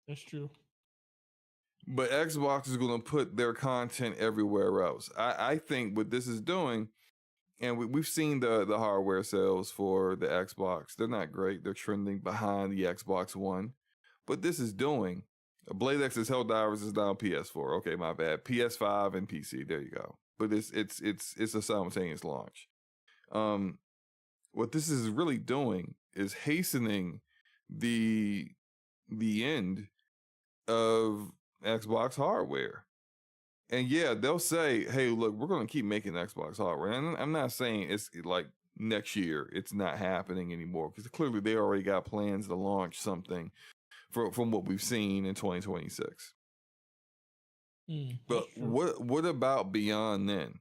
Speaker 2: That's true.
Speaker 1: But Xbox is going to put their content everywhere else. I think what this is doing, and we've seen the hardware sales for the Xbox. They're not great. They're trending behind the Xbox One. But this is doing, Blade X's Helldivers is now PS4. Okay, my bad. PS5 and PC. There you go. But it's a simultaneous launch. What this is really doing is hastening the end of Xbox hardware. And yeah, they'll say, hey, look, we're going to keep making Xbox hardware. And I'm not saying it's like next year it's not happening anymore, because clearly they already got plans to launch something from what we've seen in 2026. But what about beyond then?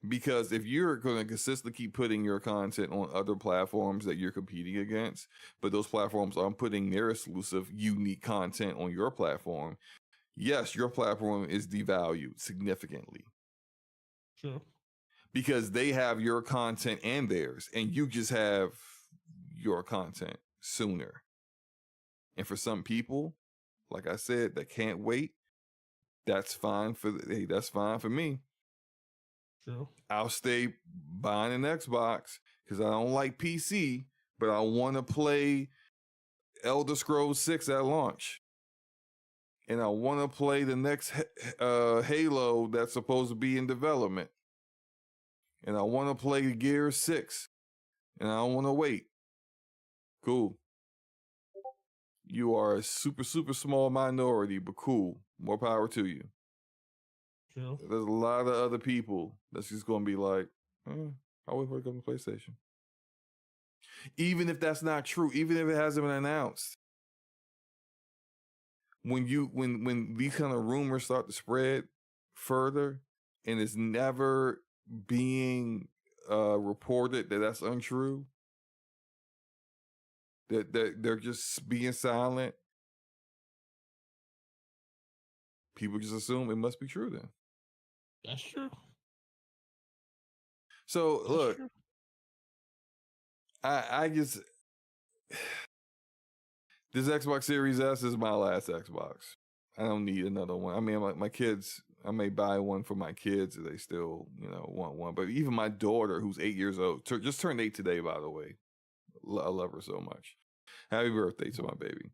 Speaker 1: Because if you're going to consistently keep putting your content on other platforms that you're competing against, but those platforms aren't putting their exclusive, unique content on your platform, yes, your platform is devalued significantly.
Speaker 2: Sure.
Speaker 1: Because they have your content and theirs, and you just have your content sooner. And for some people, like I said, that can't wait, that's fine that's fine for me.
Speaker 2: True.
Speaker 1: I'll stay buying an Xbox because I don't like PC, but I want to play Elder Scrolls 6 at launch. And I want to play the next Halo that's supposed to be in development. And I want to play Gears 6. And I don't want to wait. Cool. You are a super, super small minority, but cool. More power to you.
Speaker 2: True.
Speaker 1: There's a lot of other people that's just going to be like, I'll wait for it to come to PlayStation. Even if that's not true, even if it hasn't been announced. when these kind of rumors start to spread further, and it's never being reported that that's untrue, that they're just being silent, people just assume it must be true then.
Speaker 2: That's true.
Speaker 1: So
Speaker 2: That's
Speaker 1: look,
Speaker 2: true.
Speaker 1: I just this Xbox Series S is my last Xbox. I don't need another one. I mean, my kids, I may buy one for my kids if they still, want one. But even my daughter, who's 8 years old, just turned 8 today, by the way. I love her so much. Happy birthday to my baby.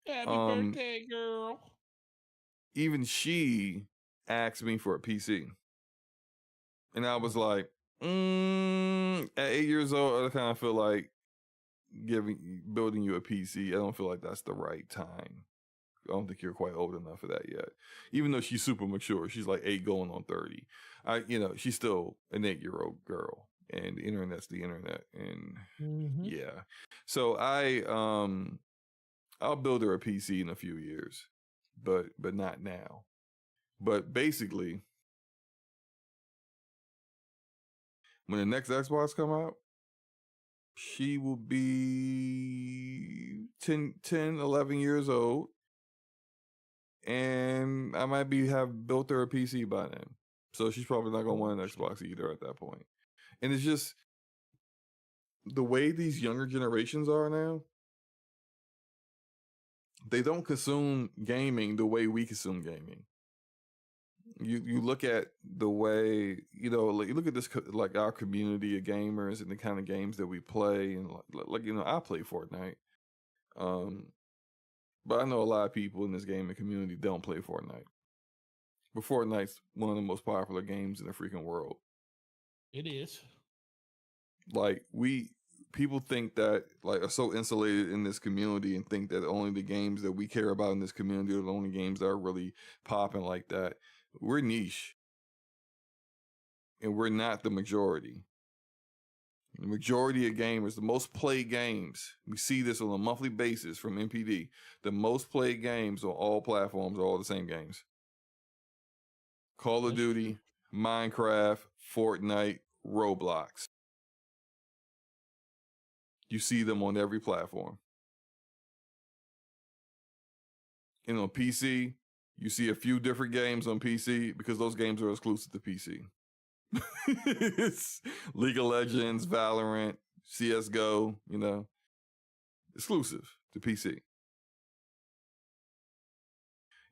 Speaker 2: Happy birthday, girl.
Speaker 1: Even she asked me for a PC. And I was like, at 8 years old, I kind of feel like building you a PC. I don't feel like that's the right time. I don't think you're quite old enough for that yet. Even though she's super mature, she's like 8 going on 30. She's still an 8-year-old girl, and the internet's the internet, and yeah. So I'll build her a PC in a few years, but not now. But basically, when the next Xbox come out, she will be 10, 11 years old. And I might have built her a PC by then. So she's probably not going to want an Xbox either at that point. And it's just the way these younger generations are now, they don't consume gaming the way we consume gaming. You look at the way, you look at this, like our community of gamers and the kind of games that we play. And I play Fortnite. But I know a lot of people in this gaming community don't play Fortnite. But Fortnite's one of the most popular games in the freaking world.
Speaker 2: It is.
Speaker 1: Like people think that are so insulated in this community and think that only the games that we care about in this community are the only games that are really popping like that. We're niche. And we're not the majority. The majority of gamers, the most played games, we see this on a monthly basis from MPD. The most played games on all platforms are all the same games. Call of Duty, Minecraft, Fortnite, Roblox. You see them on every platform. And on PC, you see a few different games on PC because those games are exclusive to PC. It's League of Legends, Valorant, CSGO, exclusive to PC.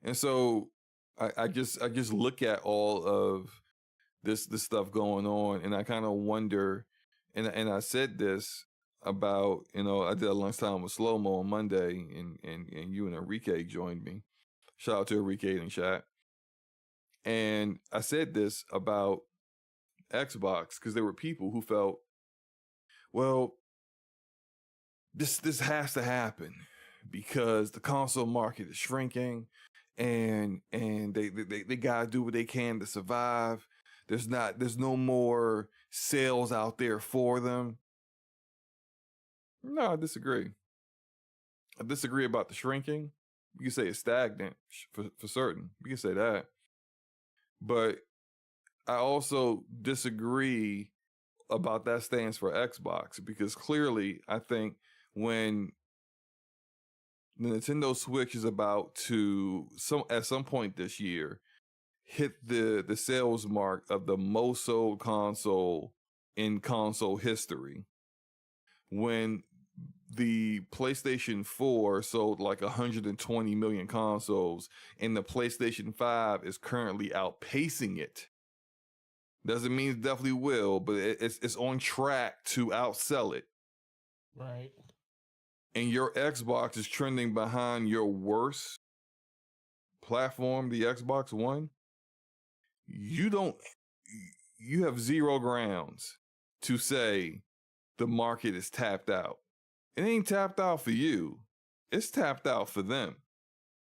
Speaker 1: And so I just look at all of this stuff going on, and I kind of wonder, and I said this about, I did a lunchtime with Slow Mo on Monday, and you and Enrique joined me. Shout out to Enrique in chat. And I said this about Xbox because there were people who felt, well, this has to happen because the console market is shrinking, and they gotta do what they can to survive. There's no more sales out there for them. No, I disagree. I disagree about the shrinking. You can say it's stagnant for certain. You can say that. But I also disagree about that stance for Xbox because clearly I think when the Nintendo Switch is about to at some point this year hit the sales mark of the most sold console in console history, when the PlayStation 4 sold like 120 million consoles and the PlayStation 5 is currently outpacing it. Doesn't mean it definitely will, but it's on track to outsell it.
Speaker 2: Right.
Speaker 1: And your Xbox is trending behind your worst platform, the Xbox One. You have zero grounds to say the market is tapped out. It ain't tapped out for you. It's tapped out for them.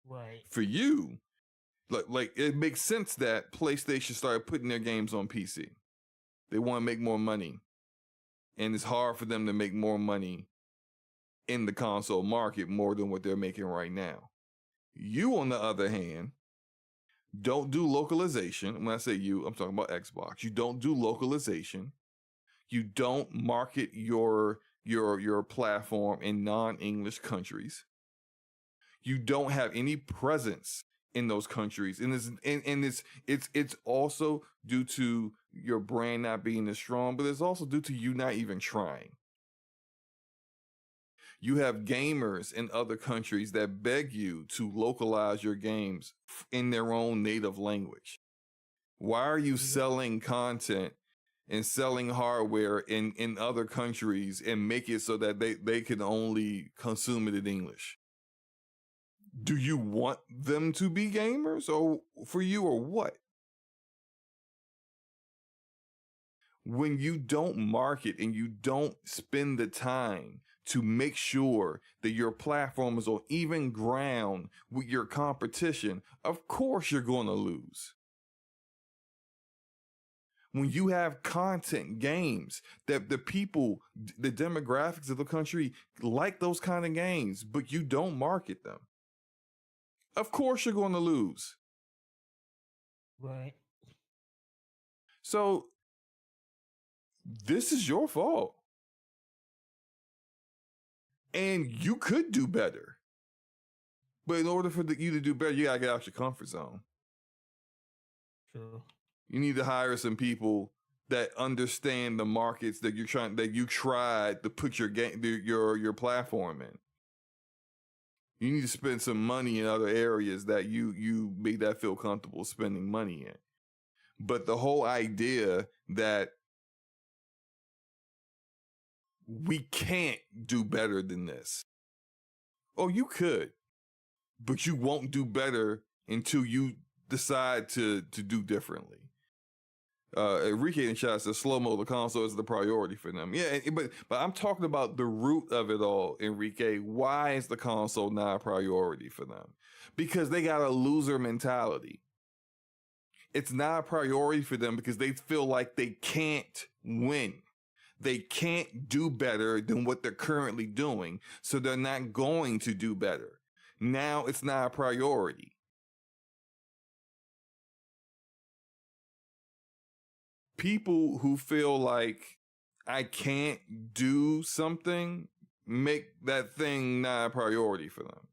Speaker 2: Right.
Speaker 1: For you, like it makes sense that PlayStation started putting their games on PC. They want to make more money. And it's hard for them to make more money in the console market more than what they're making right now. You, on the other hand, don't do localization. When I say you, I'm talking about Xbox. You don't do localization. You don't market your platform in non-English countries. You don't have any presence in those countries, and it's also due to your brand not being as strong, but it's also due to you not even trying. You have gamers in other countries that beg you to localize your games in their own native language. Why are you selling content and selling hardware in other countries and make it so that they can only consume it in English? Do you want them to be gamers or for you or what? When you don't market and you don't spend the time to make sure that your platform is on even ground with your competition, of course you're going to lose. When you have content, games that the people, the demographics of the country like those kind of games, but you don't market them, of course you're going to lose.
Speaker 2: Right.
Speaker 1: So this is your fault. And you could do better. But in order for you to do better, you gotta get out your comfort zone.
Speaker 2: True.
Speaker 1: You need to hire some people that understand the markets that you tried to put your platform in. You need to spend some money in other areas that you made that feel comfortable spending money in. But the whole idea that we can't do better than this. Oh, you could, but you won't do better until you decide to do differently. Enrique in chat says slow-mo, the console is the priority for them. Yeah, but I'm talking about the root of it all, Enrique. Why is the console not a priority for them? Because they got a loser mentality. It's not a priority for them because they feel like they can't win. They can't do better than what they're currently doing, so they're not going to do better. Now it's not a priority. People who feel like I can't do something make that thing not a priority for them.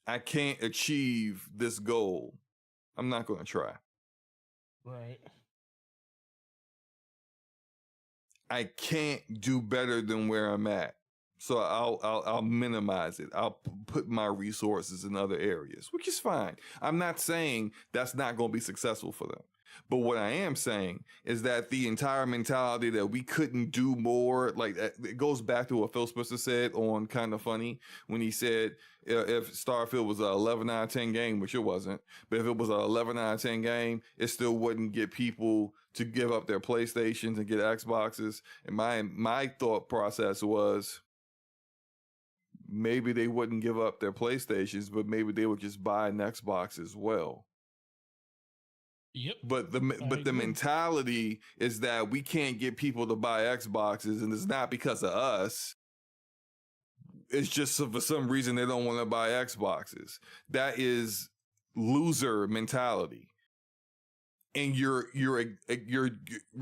Speaker 1: I can't achieve this goal. I'm not going to try.
Speaker 2: Right.
Speaker 1: I can't do better than where I'm at. So I'll minimize it. I'll put my resources in other areas, which is fine. I'm not saying that's not going to be successful for them. But what I am saying is that the entire mentality that we couldn't do more, like it goes back to what Phil Spencer said on Kind of Funny when he said if Starfield was an 11 out of 10 game, which it wasn't, but if it was an 11 out of 10 game, it still wouldn't get people to give up their PlayStations and get Xboxes. And my thought process was, maybe they wouldn't give up their PlayStations, but maybe they would just buy an Xbox as well.
Speaker 2: Yep.
Speaker 1: But the mentality is that we can't get people to buy Xboxes, and it's not because of us. It's just for some reason they don't want to buy Xboxes. That is loser mentality. And you're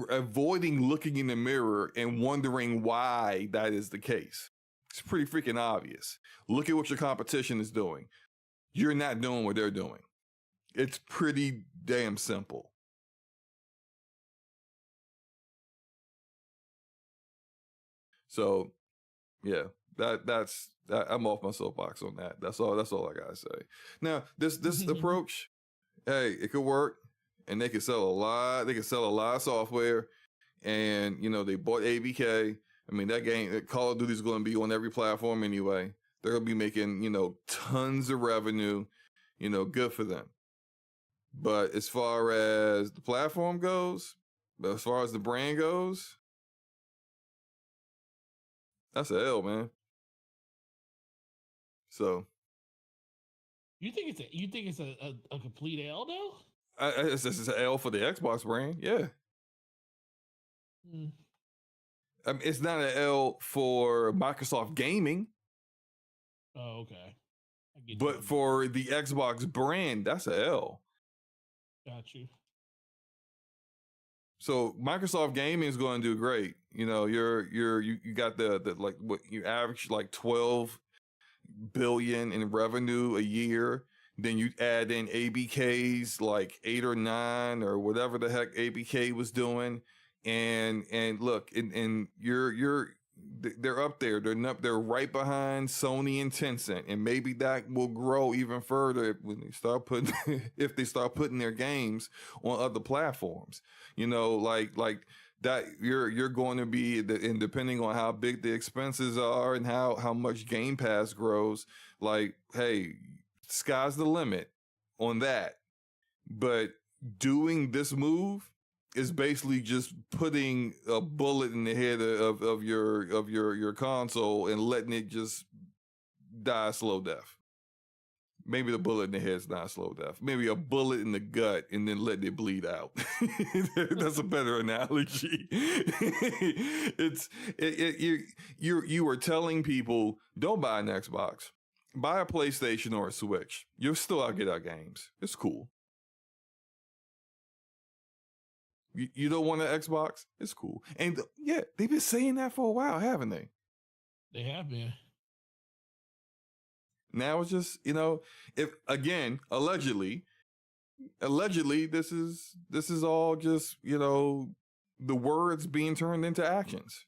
Speaker 1: avoiding looking in the mirror and wondering why that is the case. It's pretty freaking obvious. Look at what your competition is doing. You're not doing what they're doing. It's pretty damn simple. So, yeah, that's I'm off my soapbox on that. That's all I gotta say. Now, this approach, hey, it could work, and they could sell a lot. They could sell a lot of software, and they bought ABK. I mean, that game, Call of Duty, is going to be on every platform anyway. They're going to be making, tons of revenue, good for them. But as far as the platform goes, as far as the brand goes, that's an L, man. So.
Speaker 2: You think it's a complete L though?
Speaker 1: It's an L for the Xbox brand, yeah. I mean, it's not an L for Microsoft Gaming.
Speaker 2: Oh, okay. I get you.
Speaker 1: But for the Xbox brand, that's a L.
Speaker 2: Got you.
Speaker 1: So Microsoft Gaming is going to do great. You know, you got the like what you average like 12 billion in revenue a year. Then you add in ABK's like 8 or 9 or whatever the heck ABK was doing, and look, and they're up there. They're right behind Sony and Tencent, and maybe that will grow even further when they start putting if they start putting their games on other platforms. You know, like that you're going to be, and depending on how big the expenses are and how much Game Pass grows, like, hey, sky's the limit on that. But doing this move is basically just putting a bullet in the head of your console and letting it just die a slow death. Maybe the bullet in the head is not a slow death. Maybe a bullet in the gut and then letting it bleed out. That's a better analogy. You are telling people, don't buy an Xbox, buy a PlayStation or a Switch. You'll still get our games. It's cool. You don't want an Xbox? It's cool. And yeah, they've been saying that for a while, haven't they?
Speaker 2: They have been.
Speaker 1: Now it's just, you know, if again, allegedly, this is all just, you know, the words being turned into actions.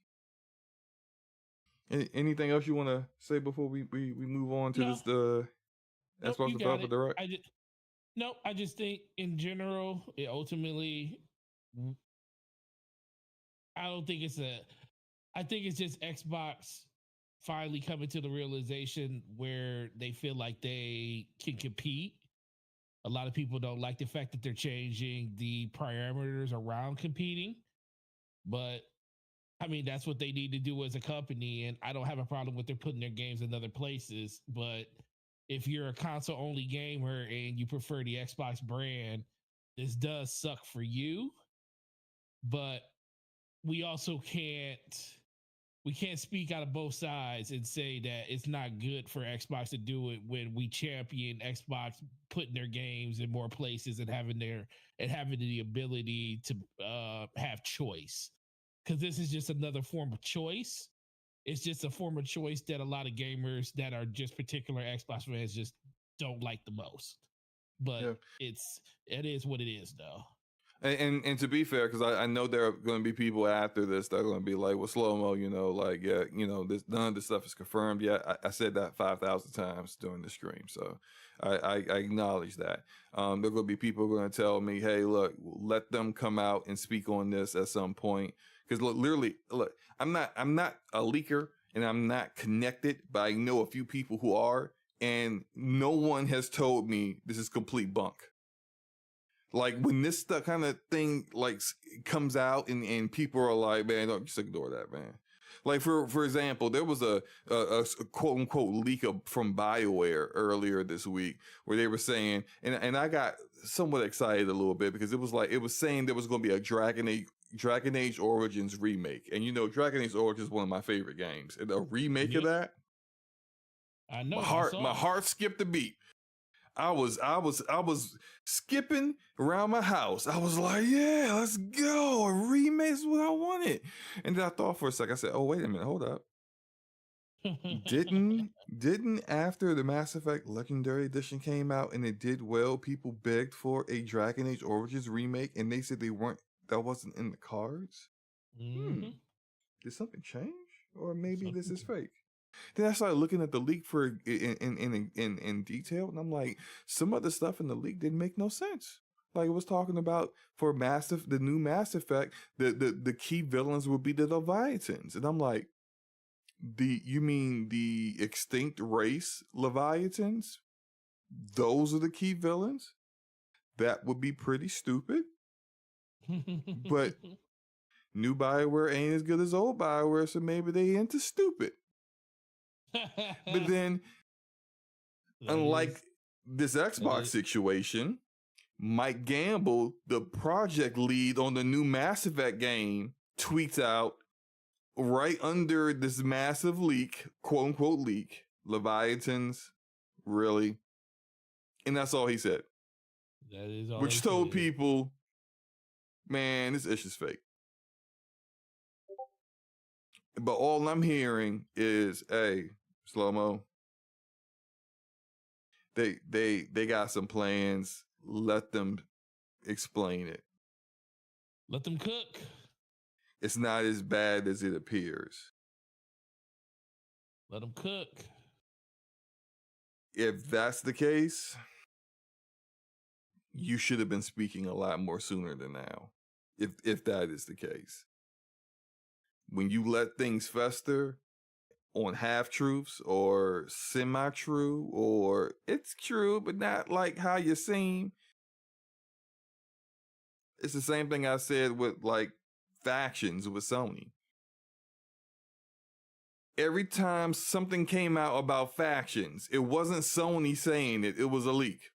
Speaker 1: Anything else you want to say before we move on to Xbox Developer Direct?
Speaker 2: I just think in general, it ultimately, I think it's just Xbox finally coming to the realization where they feel like they can compete. A lot of people don't like the fact that they're changing the parameters around competing, but I mean, that's what they need to do as a company. And I don't have a problem with them putting their games in other places. But if you're a console only gamer and you prefer the Xbox brand, this does suck for you. But we also can't speak out of both sides and say that it's not good for Xbox to do it when we champion Xbox putting their games in more places and having the ability to have choice. Because this is just another form of choice. It's just a form of choice that a lot of gamers that are just particular Xbox fans just don't like the most. But it is what it is, though.
Speaker 1: And to be fair, because I know there are going to be people after this that are going to be like, well, slow-mo, you know, like, yeah, you know, none of this stuff is confirmed yet. I said that 5,000 times during the stream, so I acknowledge that. There are going to be people who are going to tell me, hey, look, let them come out and speak on this at some point. Because literally, I'm not a leaker and I'm not connected, but I know a few people who are, and no one has told me this is complete bunk. Like when this stuff kind of thing like comes out and people are like, man, don't just ignore that, man. Like for example, there was a quote unquote leak from BioWare earlier this week where they were saying, and I got somewhat excited a little bit because it was saying there was going to be a Dragon Age Origins remake, and you know Dragon Age Origins is one of my favorite games, and a remake of that.
Speaker 2: I know
Speaker 1: my heart skipped a beat. I was skipping around my house. I was like, yeah, let's go. A remake is what I wanted. And then I thought for a second, I said, oh, wait a minute, hold up. Didn't after the Mass Effect Legendary Edition came out and it did well, people begged for a Dragon Age Origins remake and they said that wasn't in the cards?
Speaker 2: Mm-hmm.
Speaker 1: Did something change? Or maybe this is fake? Then I started looking at the leak for in detail, and I'm like, some of the stuff in the leak didn't make no sense. Like it was talking about for the new Mass Effect, the key villains would be the Leviathans, and I'm like, you mean the extinct race Leviathans? Those are the key villains? That would be pretty stupid. But new BioWare ain't as good as old BioWare, so maybe they into stupid. But then, unlike this Xbox situation, Mike Gamble, the project lead on the new Mass Effect game, tweets out right under this massive leak, quote unquote leak, Leviathans, really? And that's all he said.
Speaker 2: That is all.
Speaker 1: Which told people, man, this ish is fake. But all I'm hearing is, hey, Slow Mo, they got some plans. Let them explain it.
Speaker 2: Let them cook.
Speaker 1: It's not as bad as it appears.
Speaker 2: Let them cook.
Speaker 1: If that's the case, you should have been speaking a lot more sooner than now. If that is the case. When you let things fester on half truths or semi true, or it's true but not like how you seem, it's the same thing I said with like factions with Sony. Every time something came out about factions, it wasn't Sony saying it, it was a leak.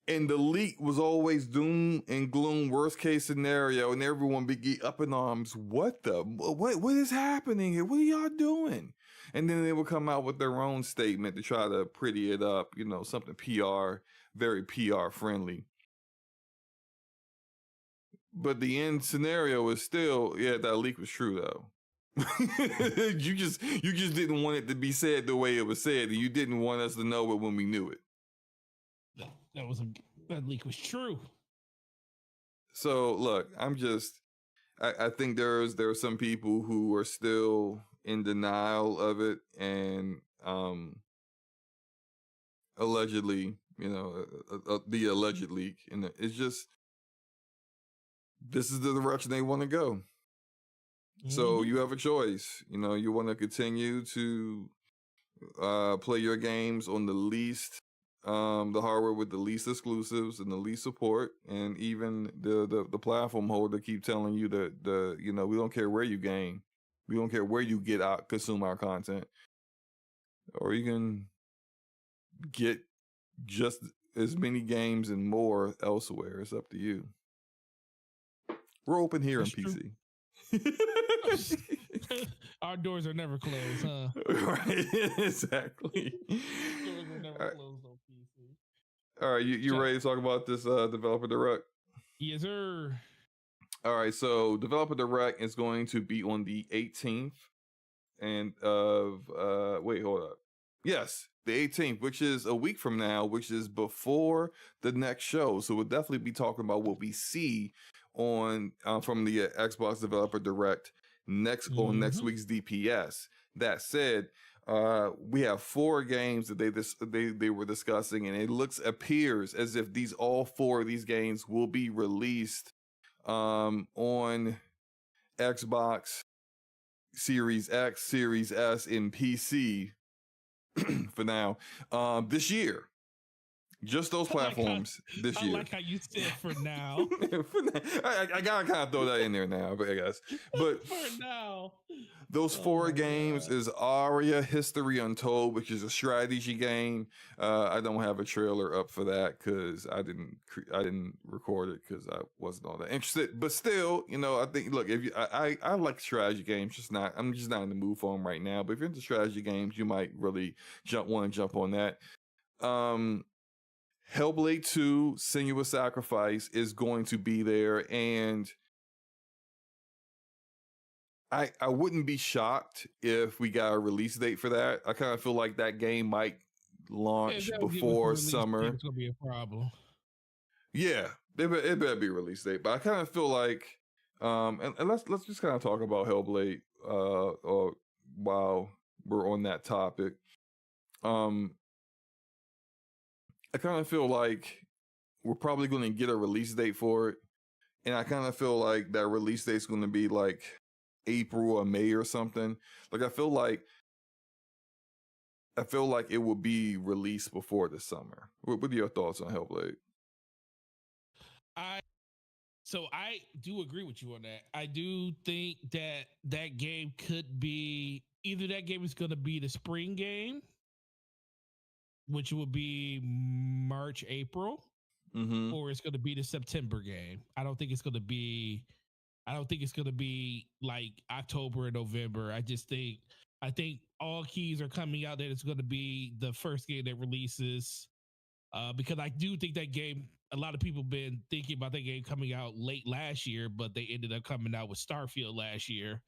Speaker 1: And the leak was always doom and gloom, worst case scenario, and everyone be up in arms. What is happening here? What are y'all doing? And then they would come out with their own statement to try to pretty it up, you know, something PR, very PR friendly. But the end scenario is still, yeah, that leak was true though. you just didn't want it to be said the way it was said, and you didn't want us to know it when we knew it.
Speaker 2: That leak was true.
Speaker 1: So look, I think there are some people who are still in denial of it, and allegedly, you know, the alleged leak, and it's just, this is the direction they want to go. Mm-hmm. So you have a choice. You know, you want to continue to play your games on the least, the hardware with the least exclusives and the least support, and even the platform holder keep telling you that you know, we don't care where you game, we don't care where you consume our content, or you can get just as many games and more elsewhere. It's up to you. We're open here in PC.
Speaker 2: Our doors are never closed, huh?
Speaker 1: Right, exactly.
Speaker 2: Doors are never closed on PC.
Speaker 1: All right, you ready to talk about this Developer Direct?
Speaker 2: Yes, sir.
Speaker 1: All right, so Developer Direct is going to be on the 18th and wait, hold up. Yes, the 18th, which is a week from now, which is before the next show. So we'll definitely be talking about what we see on from the Xbox Developer Direct on next week's DPS. That said, we have 4 games that they were discussing, and it appears as if all 4 of these games will be released on Xbox Series X, Series S, and PC for now this year. Just those platforms this year.
Speaker 2: I like how you said for now.
Speaker 1: I gotta kind of throw that in there now, I guess. But
Speaker 2: for now,
Speaker 1: those 4 games is Aria History Untold, which is a strategy game. I don't have a trailer up for that because I didn't record it because I wasn't all that interested. But still, you know, I think, look, if I like strategy games, I'm just not in the mood for them right now. But if you're into strategy games, you might really want to jump on that. Hellblade 2 Senua's Sacrifice is going to be there, and I wouldn't be shocked if we got a release date for that. I kind of feel like that game might launch before summer.
Speaker 2: It's going to be a problem.
Speaker 1: Yeah, it better be a release date. But I kind of feel like, and let's just kind of talk about Hellblade while we're on that topic. I kind of feel like we're probably going to get a release date for it. And I kind of feel like that release date's going to be like April or May or something. Like, I feel like it will be released before the summer. What are your thoughts on Hellblade?
Speaker 2: So I do agree with you on that. I do think that game could be, either that game is going to be the spring game, which will be March, April, or it's going to be the September game. I don't think it's going to be like October and November. I just think I think all keys are coming out that it's going to be the first game that releases. Because I do think that game, a lot of people been thinking about that game coming out late last year, but they ended up coming out with Starfield last year.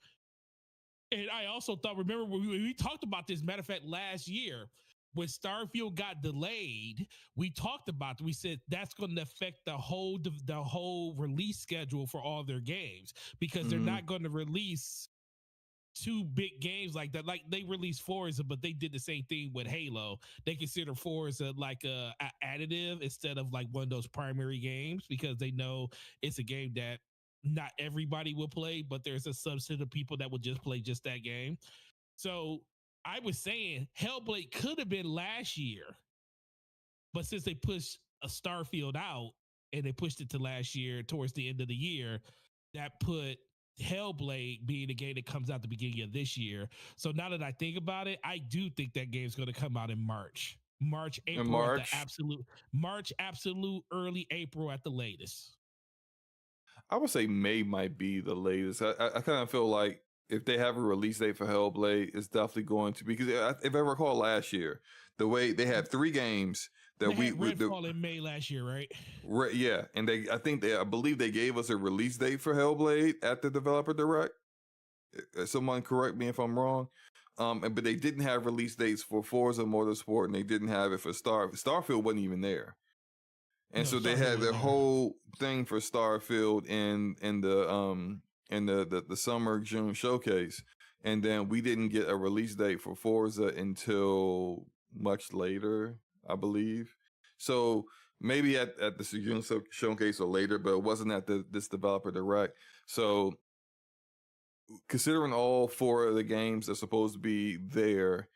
Speaker 2: And I also thought, remember when we talked about this, matter of fact, last year, when Starfield got delayed, we talked about, we said that's going to affect the whole release schedule for all their games, because they're not going to release two big games like that. Like they released Forza, but they did the same thing with Halo. They consider Forza like a additive instead of like one of those primary games, because they know it's a game that not everybody will play, but there's a subset of people that will just play just that game. So I was saying Hellblade could have been last year, but since they pushed a Starfield out and they pushed it to last year towards the end of the year, that put Hellblade being the game that comes out the beginning of this year. So now that I think about it, I do think that game's going to come out in March.
Speaker 1: In
Speaker 2: April at the
Speaker 1: March,
Speaker 2: absolute early April at the latest.
Speaker 1: I would say May might be the latest. I kind of feel like if they have a release date for Hellblade, it's definitely going to be, because if I recall last year, the way they had 3 games that
Speaker 2: they had Redfall in May last year, right?
Speaker 1: Yeah, and I believe they gave us a release date for Hellblade at the developer direct. Someone correct me if I'm wrong. But they didn't have release dates for Forza Motorsport, and they didn't have it for Starfield wasn't even there. And so they had the whole thing for Starfield in the summer June showcase, and then we didn't get a release date for Forza until much later, I believe. So maybe at the June showcase or later, but it wasn't at this developer direct. So considering all 4 of the games are supposed to be there,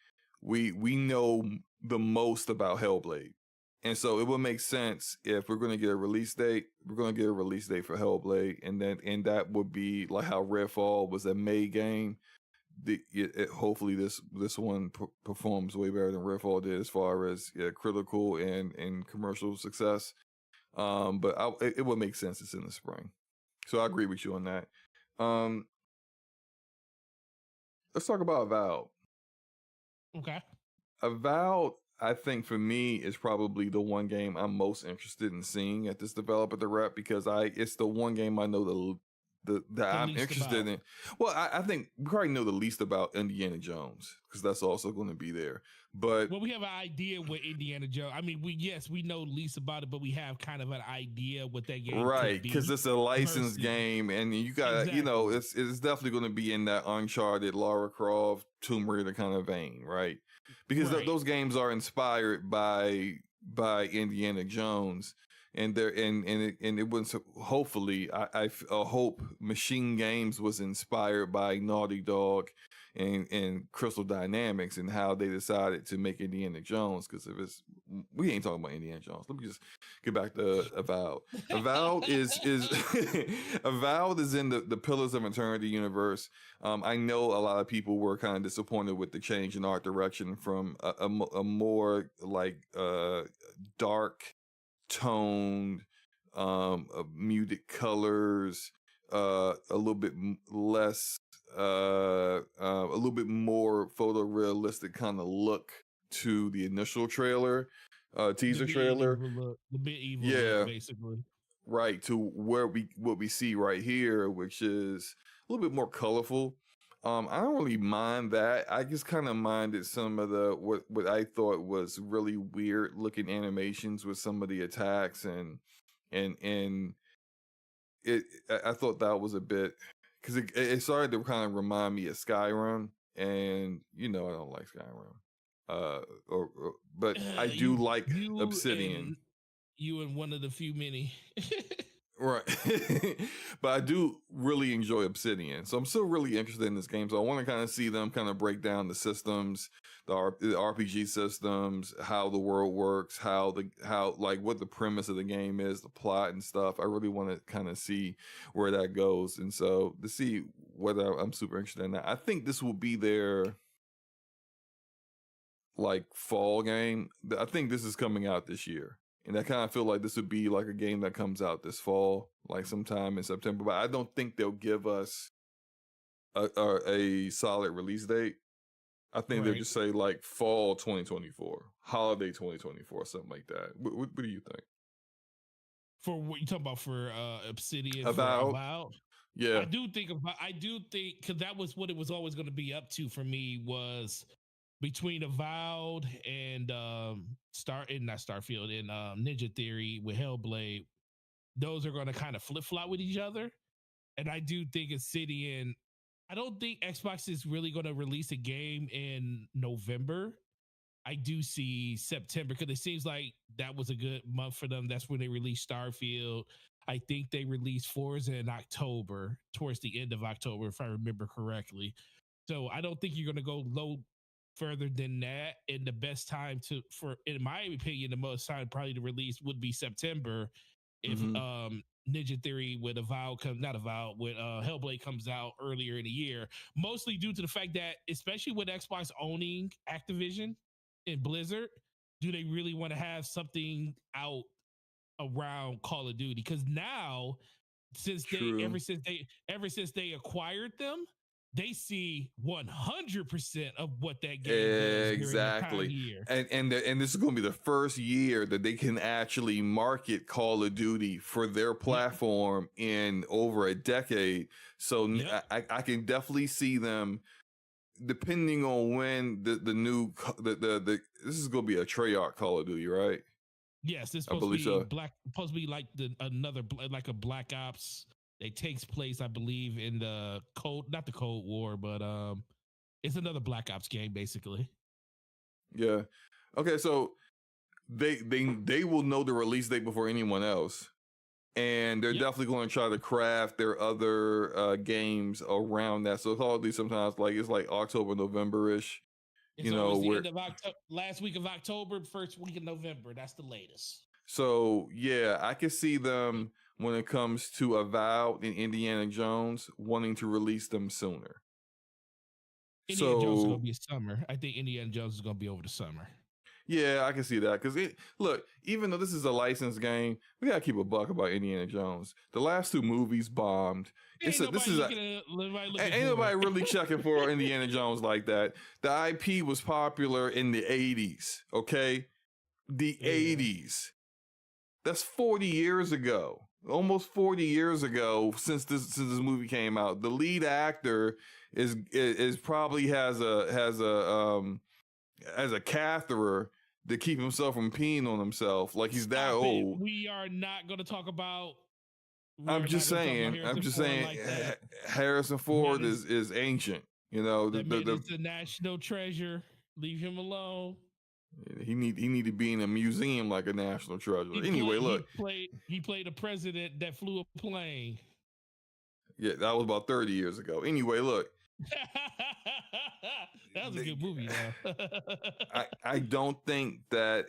Speaker 1: we know the most about Hellblade. And so it would make sense if we're going to get a release date, we're going to get a release date for Hellblade, and that would be like how Redfall was a May game. Hopefully this one performs way better than Redfall did as far as critical and commercial success. But it would make sense it's in the spring. So I agree with you on that. Let's talk about Avowed.
Speaker 2: Okay.
Speaker 1: Avowed, I think for me, is probably the one game I'm most interested in seeing at this developer direct, because it's the one game I know that I'm interested in. Well, I think we probably know the least about Indiana Jones, because that's also going to be there. But
Speaker 2: we have an idea what Indiana Jones. I mean, we know least about it, but we have kind of an idea what that game
Speaker 1: right, because it's a licensed game, and you got it's definitely going to be in that Uncharted, Lara Croft, Tomb Raider kind of vein, right? Because those games are inspired by Indiana Jones, and it was hopefully I hope Machine Games was inspired by Naughty Dog and Crystal Dynamics, and how they decided to make Indiana Jones. Because we ain't talking about Indiana Jones. Let me just get back to Avowed. Avowed is Avowed is in the Pillars of Eternity universe. I know a lot of people were kind of disappointed with the change in art direction from a more like dark toned, muted colors, a little bit less, a little bit more photorealistic kind of look to the initial trailer, teaser trailer.
Speaker 2: The medieval look, basically.
Speaker 1: Right, to what we see right here, which is a little bit more colorful. I don't really mind that. I just kind of minded some of the what I thought was really weird looking animations with some of the attacks, and I thought that was a bit, because it started to kind of remind me of Skyrim, and I don't like Skyrim, but I do like Obsidian.
Speaker 2: You and one of the few many.
Speaker 1: Right. But I do really enjoy Obsidian. So I'm still really interested in this game. So I want to kind of see them kind of break down the systems, the RPG systems, how the world works, how what the premise of the game is, the plot and stuff. I really want to kind of see where that goes. And so to see whether I'm super interested in that. I think this will be their like fall game. I think this is coming out this year. And I kind of feel like this would be like a game that comes out this fall, like sometime in September. But I don't think they'll give us a solid release date. I think they'll just say like fall 2024, holiday 2024, something like that. What do you think?
Speaker 2: For what you talking about for Obsidian
Speaker 1: Avowed?
Speaker 2: for Avowed?
Speaker 1: Yeah.
Speaker 2: I do think because that was what it was always going to be up to for me, was between Avowed and not Starfield and Ninja Theory with Hellblade. Those are going to kind of flip flop with each other, and I do think Obsidian. I don't think Xbox is really going to release a game in November. I do see September, because it seems like that was a good month for them. That's when they released Starfield. I think they released Forza in October, towards the end of October, if I remember correctly. So I don't think you're going to go low further than that. And the best time in my opinion, the most time probably to release would be September, if Ninja Theory with Hellblade comes out earlier in the year, mostly due to the fact that, especially with Xbox owning Activision and Blizzard, do they really want to have something out around Call of Duty? Because now, ever since they acquired them, they see 100% of what that game does during that time of year.
Speaker 1: And this is going to be the first year that they can actually market Call of Duty for their platform in over a decade. So I can definitely see them, depending on when the new this is going to be a Treyarch Call of Duty, right?
Speaker 2: Yes, it's supposed to be supposed to be like like a Black Ops. It takes place, I believe, in not the Cold War, but it's another Black Ops game, basically.
Speaker 1: Yeah. Okay, so they will know the release date before anyone else, and they're definitely going to try to craft their other games around that. So Call of Duty sometimes it's like October, November-ish.
Speaker 2: It's always the end of October, last week of October, first week of November. That's the latest.
Speaker 1: So yeah, I can see them, when it comes to Avowed and Indiana Jones, wanting to release them sooner.
Speaker 2: Indiana Jones is going to be summer. I think Indiana Jones is going to be over the summer.
Speaker 1: Yeah, I can see that, because look, even though this is a licensed game, we gotta keep a buck about Indiana Jones. The last two movies bombed. Ain't nobody really checking for Indiana Jones like that. The IP was popular in the 80s, okay? The 80s. That's 40 years ago. Almost 40 years ago since this movie came out. The lead actor is probably has a catheter to keep himself from peeing on himself. Like, he's that old.
Speaker 2: We are not going to talk about.
Speaker 1: I'm just saying. Harrison Ford is ancient. You know,
Speaker 2: the national treasure. Leave him alone.
Speaker 1: He need to be in a museum like a national treasure.
Speaker 2: He played a president that flew a plane.
Speaker 1: Yeah, that was about 30 years ago. Anyway, look.
Speaker 2: That was a good movie, though.
Speaker 1: I don't think that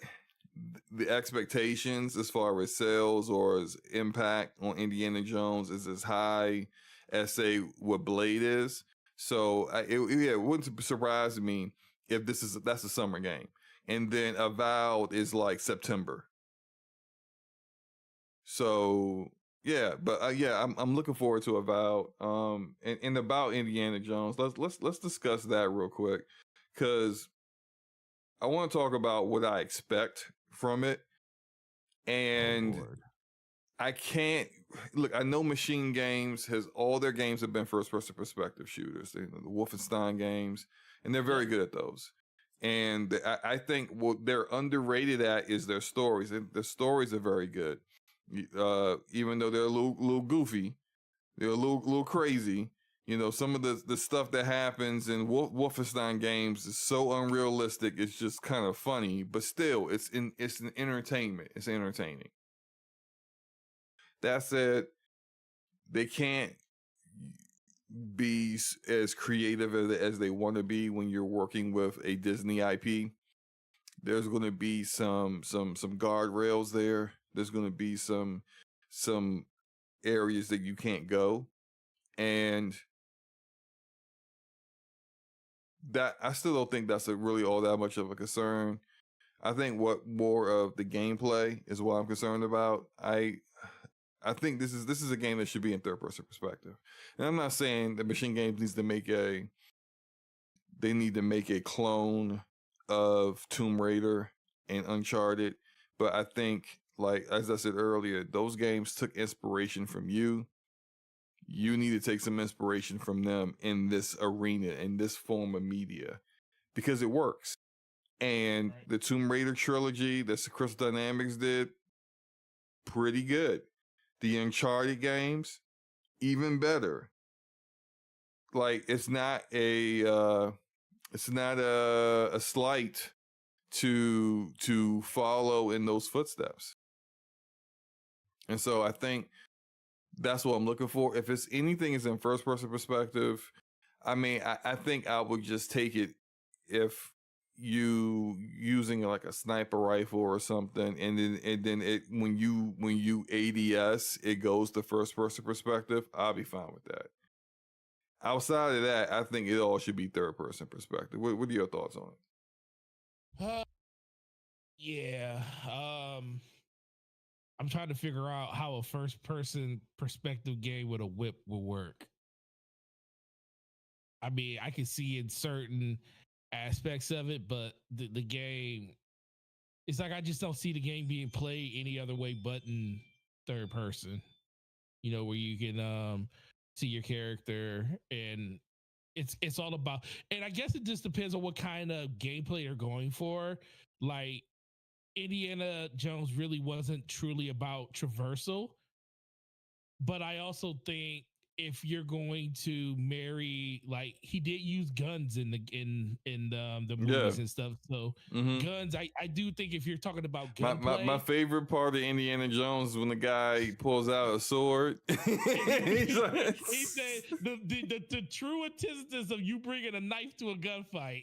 Speaker 1: the expectations as far as sales or as impact on Indiana Jones is as high as, say, what Blade is. So it wouldn't surprise me if that's a summer game, and then Avowed is like September. So yeah, but I'm looking forward to Avowed. And about Indiana Jones, let's discuss that real quick, because I want to talk about what I expect from it. And I can't look. I know Machine Games all their games have been first-person perspective shooters, the Wolfenstein games, and they're very good at those. And I think what they're underrated at is their stories, and the stories are very good. Even though they're a little goofy, they're a little crazy. You know, some of the stuff that happens in Wolfenstein games is so unrealistic. It's just kind of funny, but still, it's an entertainment. It's entertaining. That said, they can't be as creative as they want to be when you're working with a Disney IP. There's going to be some guardrails there. There's going to be some areas that you can't go, and that I still don't think that's really all that much of a concern. I think what more of the gameplay is what I'm concerned about. I think this is a game that should be in third person perspective. And I'm not saying that Machine Games needs to make a they need to make a clone of Tomb Raider and Uncharted. But I think, like as I said earlier, those games took inspiration from you. You need to take some inspiration from them in this arena, in this form of media, because it works. And the Tomb Raider trilogy that Crystal Dynamics did, pretty good. The Uncharted games, even better. Like it's not a slight to follow in those footsteps. And so I think that's what I'm looking for. If it's anything is in first person perspective, I mean, I think I would just take it if you using like a sniper rifle or something, and then it when you ADS it goes to first person perspective. I'll be fine with that. Outside of that, I think it all should be third person perspective. What are your thoughts on it?
Speaker 2: Yeah. I'm trying to figure out how a first person perspective game with a whip will work. I mean, I can see in certain aspects of it, but the game, it's like I just don't see the game being played any other way but in third person. You know, where you can see your character, and it's all about, and I guess it just depends on what kind of gameplay you're going for. Like Indiana Jones really wasn't truly about traversal, but I also think if you're going to marry, like he did use guns in the movies and stuff. So guns, I do think if you're talking about gunplay,
Speaker 1: my favorite part of Indiana Jones is when the guy pulls out a sword.
Speaker 2: He said the true antithesis of you bringing a knife to a gunfight.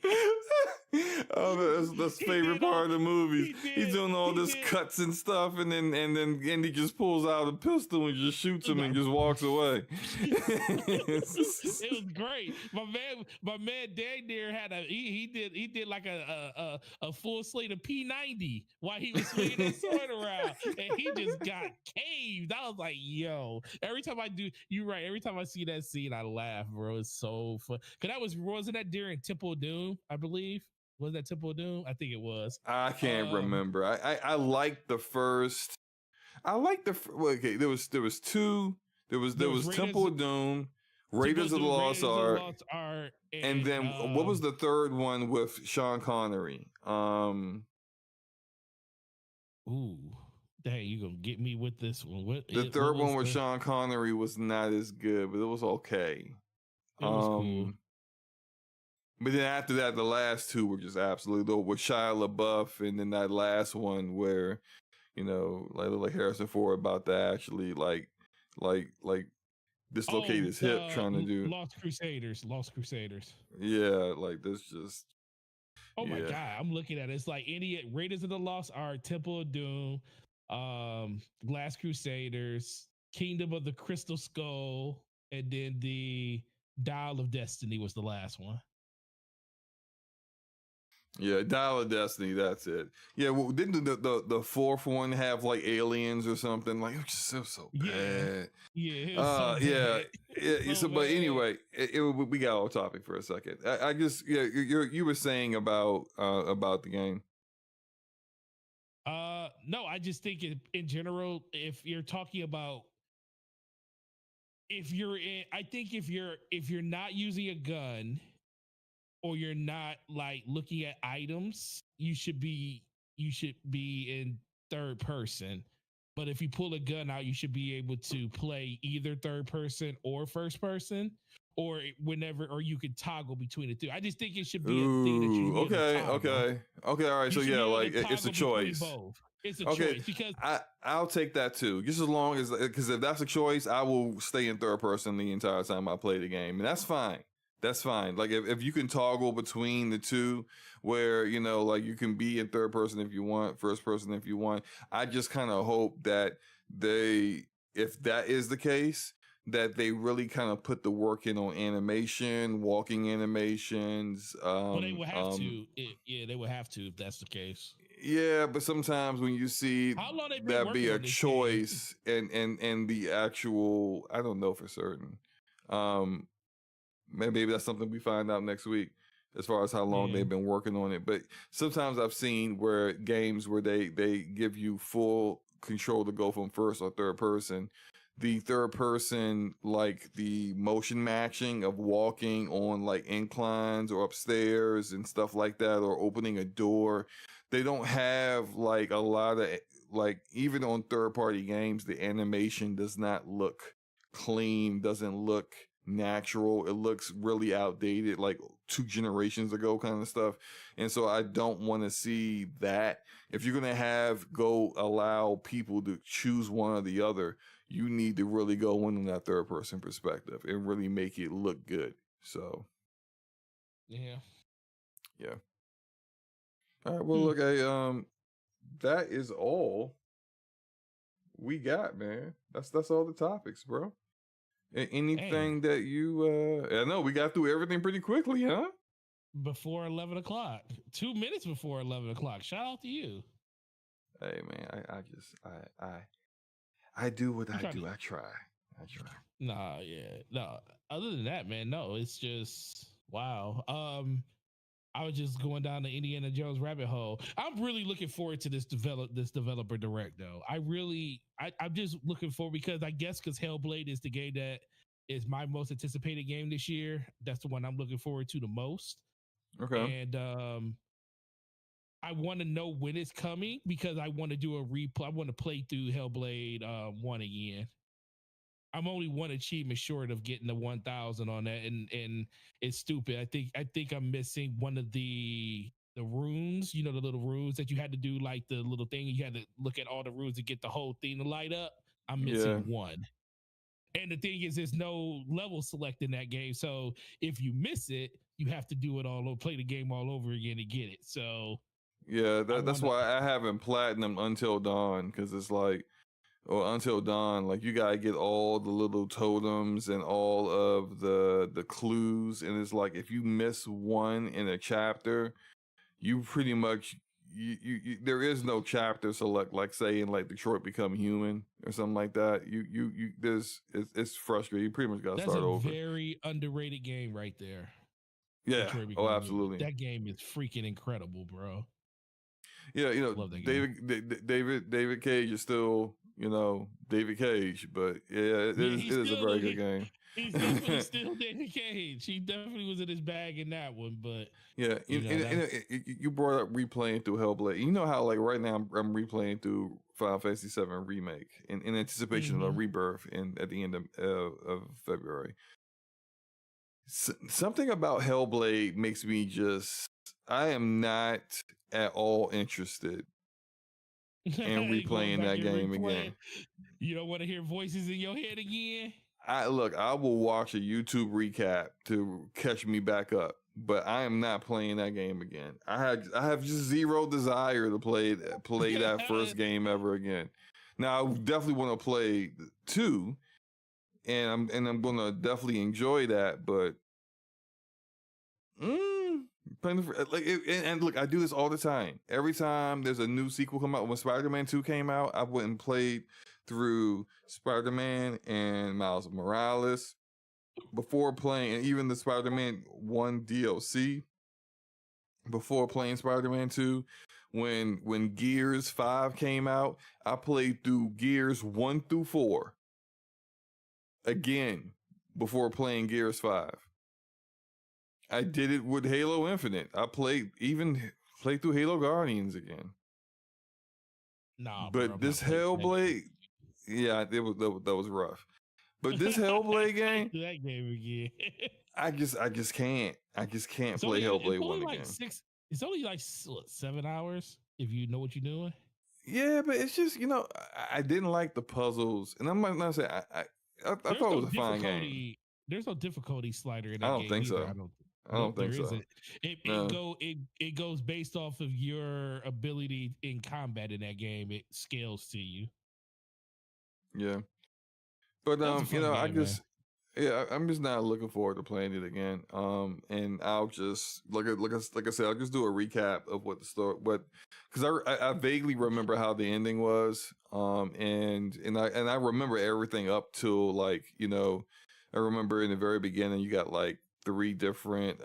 Speaker 1: Oh, that's the favorite part of the movie. He's doing all this cuts and stuff, and then Andy just pulls out a pistol and just shoots him and just walks away.
Speaker 2: It was great. My man Dan there had he did like a full slate of P90 while he was swinging that sword around, and he just got caved. I was like, yo, every time I do, you're right. Every time I see that scene, I laugh, bro. It's so fun. Cause wasn't that during Temple of Doom, I believe? Was that Temple of Doom? I think it was.
Speaker 1: I can't remember. I liked the first. I liked the okay. There was two. There was Temple of Doom, Raiders of the Lost Ark, and then what was the third one with Sean Connery?
Speaker 2: Ooh, dang, you gonna get me with this one?
Speaker 1: The third one with Sean Connery was not as good, but it was okay.
Speaker 2: It was cool.
Speaker 1: But then after that, the last two were just absolutely dope with Shia LaBeouf, and then that last one where, you know, like Harrison Ford about to actually like dislocate his hip trying to do
Speaker 2: Lost Crusaders.
Speaker 1: Yeah, like this just.
Speaker 2: Oh my God, I'm looking at it. It's like any Raiders of the Lost Ark, Temple of Doom, Last Crusaders, Kingdom of the Crystal Skull, and then the Dial of Destiny was the last one.
Speaker 1: Yeah, Dial of Destiny, that's it. Yeah, well, didn't the fourth one have like aliens or something? Like it was just so bad.
Speaker 2: Yeah.
Speaker 1: So, but anyway, we got off topic for a second. I just you were saying about the game.
Speaker 2: No, I just think in general, if you're talking about, I think if you're not using a gun, or you're not like looking at items, you should be in third person. But if you pull a gun out, you should be able to play either third person or first person, or whenever, or you can toggle between the two. I just think it should be a thing that you
Speaker 1: okay. All right. So yeah, like it's a choice.
Speaker 2: It's a choice because
Speaker 1: I'll take that too. Just as long as, because if that's a choice, I will stay in third person the entire time I play the game, and that's fine. That's fine. Like if you can toggle between the two, where you know, like you can be in third person if you want, first person if you want. I just kind of hope that if that is the case, that they really kind of put the work in on animation, walking animations.
Speaker 2: Well, they would have to. They would have to if that's the case.
Speaker 1: Yeah, but sometimes when you see that be a choice and the actual, I don't know for certain. Maybe that's something we find out next week. as far as how long they've been working on it. But sometimes I've seen where games where they give you full control to go from first or third person. The third person, like the motion matching of walking on like inclines or upstairs and stuff like that, or opening a door, they don't have like a lot of, like, even on third party games, the animation does not look clean, doesn't look natural. It looks really outdated, like 2 generations ago kind of stuff. And so I don't want to see that. If you're going to allow people to choose one or the other, you need to really go in on that third person perspective and really make it look good. So
Speaker 2: yeah.
Speaker 1: All right, well, look, that is all we got, man. That's all the topics, bro. Anything that you I know we got through everything pretty quickly, huh?
Speaker 2: Before 11 o'clock. 2 minutes before 11 o'clock. Shout out to you.
Speaker 1: Hey man, I do what I do. I try.
Speaker 2: Nah, yeah. No. Other than that, man, no, it's just wow. I was just going down the Indiana Jones rabbit hole. I'm really looking forward to this developer direct though. I'm just looking forward because I guess because Hellblade is the game that is my most anticipated game this year. That's the one I'm looking forward to the most.
Speaker 1: Okay.
Speaker 2: And I want to know when it's coming because I want to do a replay. I want to play through Hellblade 1 again. I'm only one achievement short of getting the 1,000 on that, and it's stupid. I think I'm missing one of the runes. You know, the little runes that you had to do, like the little thing you had to look at all the runes to get the whole thing to light up. I'm missing one. And the thing is, there's no level select in that game. So if you miss it, you have to do it all over, play the game all over again to get it. So
Speaker 1: yeah, that's why I haven't platinum Until Dawn, because it's like, or Until Dawn, like you gotta get all the little totems and all of the clues, and it's like if you miss one in a chapter, you pretty much you there is no chapter select, like say in like Detroit Become Human or something like that. It's frustrating. You pretty much gotta start over.
Speaker 2: That's a very underrated game right there.
Speaker 1: Yeah. Oh, absolutely.
Speaker 2: That game is freaking incredible, bro.
Speaker 1: Yeah, you know, David Cage is still, you know, David Cage, but yeah, it is a very good game.
Speaker 2: He's definitely still David Cage. He definitely was in his bag in that one, but
Speaker 1: yeah, you brought up replaying through Hellblade. You know how like right now I'm replaying through Final Fantasy VII Remake in anticipation of Rebirth at the end of February. Something about Hellblade makes me I am not at all interested in replaying that game again.
Speaker 2: You don't want to hear voices in your head again?
Speaker 1: I will watch a YouTube recap to catch me back up, but I am not playing that game again. I have just zero desire to play that first game ever again. Now I definitely want to play 2, and I'm gonna definitely enjoy that, but and look, I do this all the time. Every time there's a new sequel come out, when Spider-Man 2 came out, I went and played through Spider-Man and Miles Morales before playing, and even the Spider-Man 1 DLC before playing Spider-Man 2. When Gears 5 came out, I played through Gears 1 through 4 again before playing Gears 5. I did it with Halo Infinite. I played through Halo Guardians again.
Speaker 2: Nah,
Speaker 1: but
Speaker 2: bro,
Speaker 1: this Hellblade, yeah, that was rough. But this Hellblade game,
Speaker 2: that game again.
Speaker 1: I just can't play Hellblade 1 again.
Speaker 2: It's only like 7 hours if you know what you're doing.
Speaker 1: Yeah, but it's just, you know, I didn't like the puzzles, and I'm not saying I thought it was a fine game.
Speaker 2: There's no difficulty slider in that game.
Speaker 1: I don't think so. I don't think so.
Speaker 2: It goes based off of your ability in combat in that game. It scales to you.
Speaker 1: Yeah, but you know, I'm just not looking forward to playing it again. And I'll just like I said, I'll just do a recap of what the story, because I vaguely remember how the ending was. And I remember everything up till, like, you know, I remember in the very beginning you got like 3 different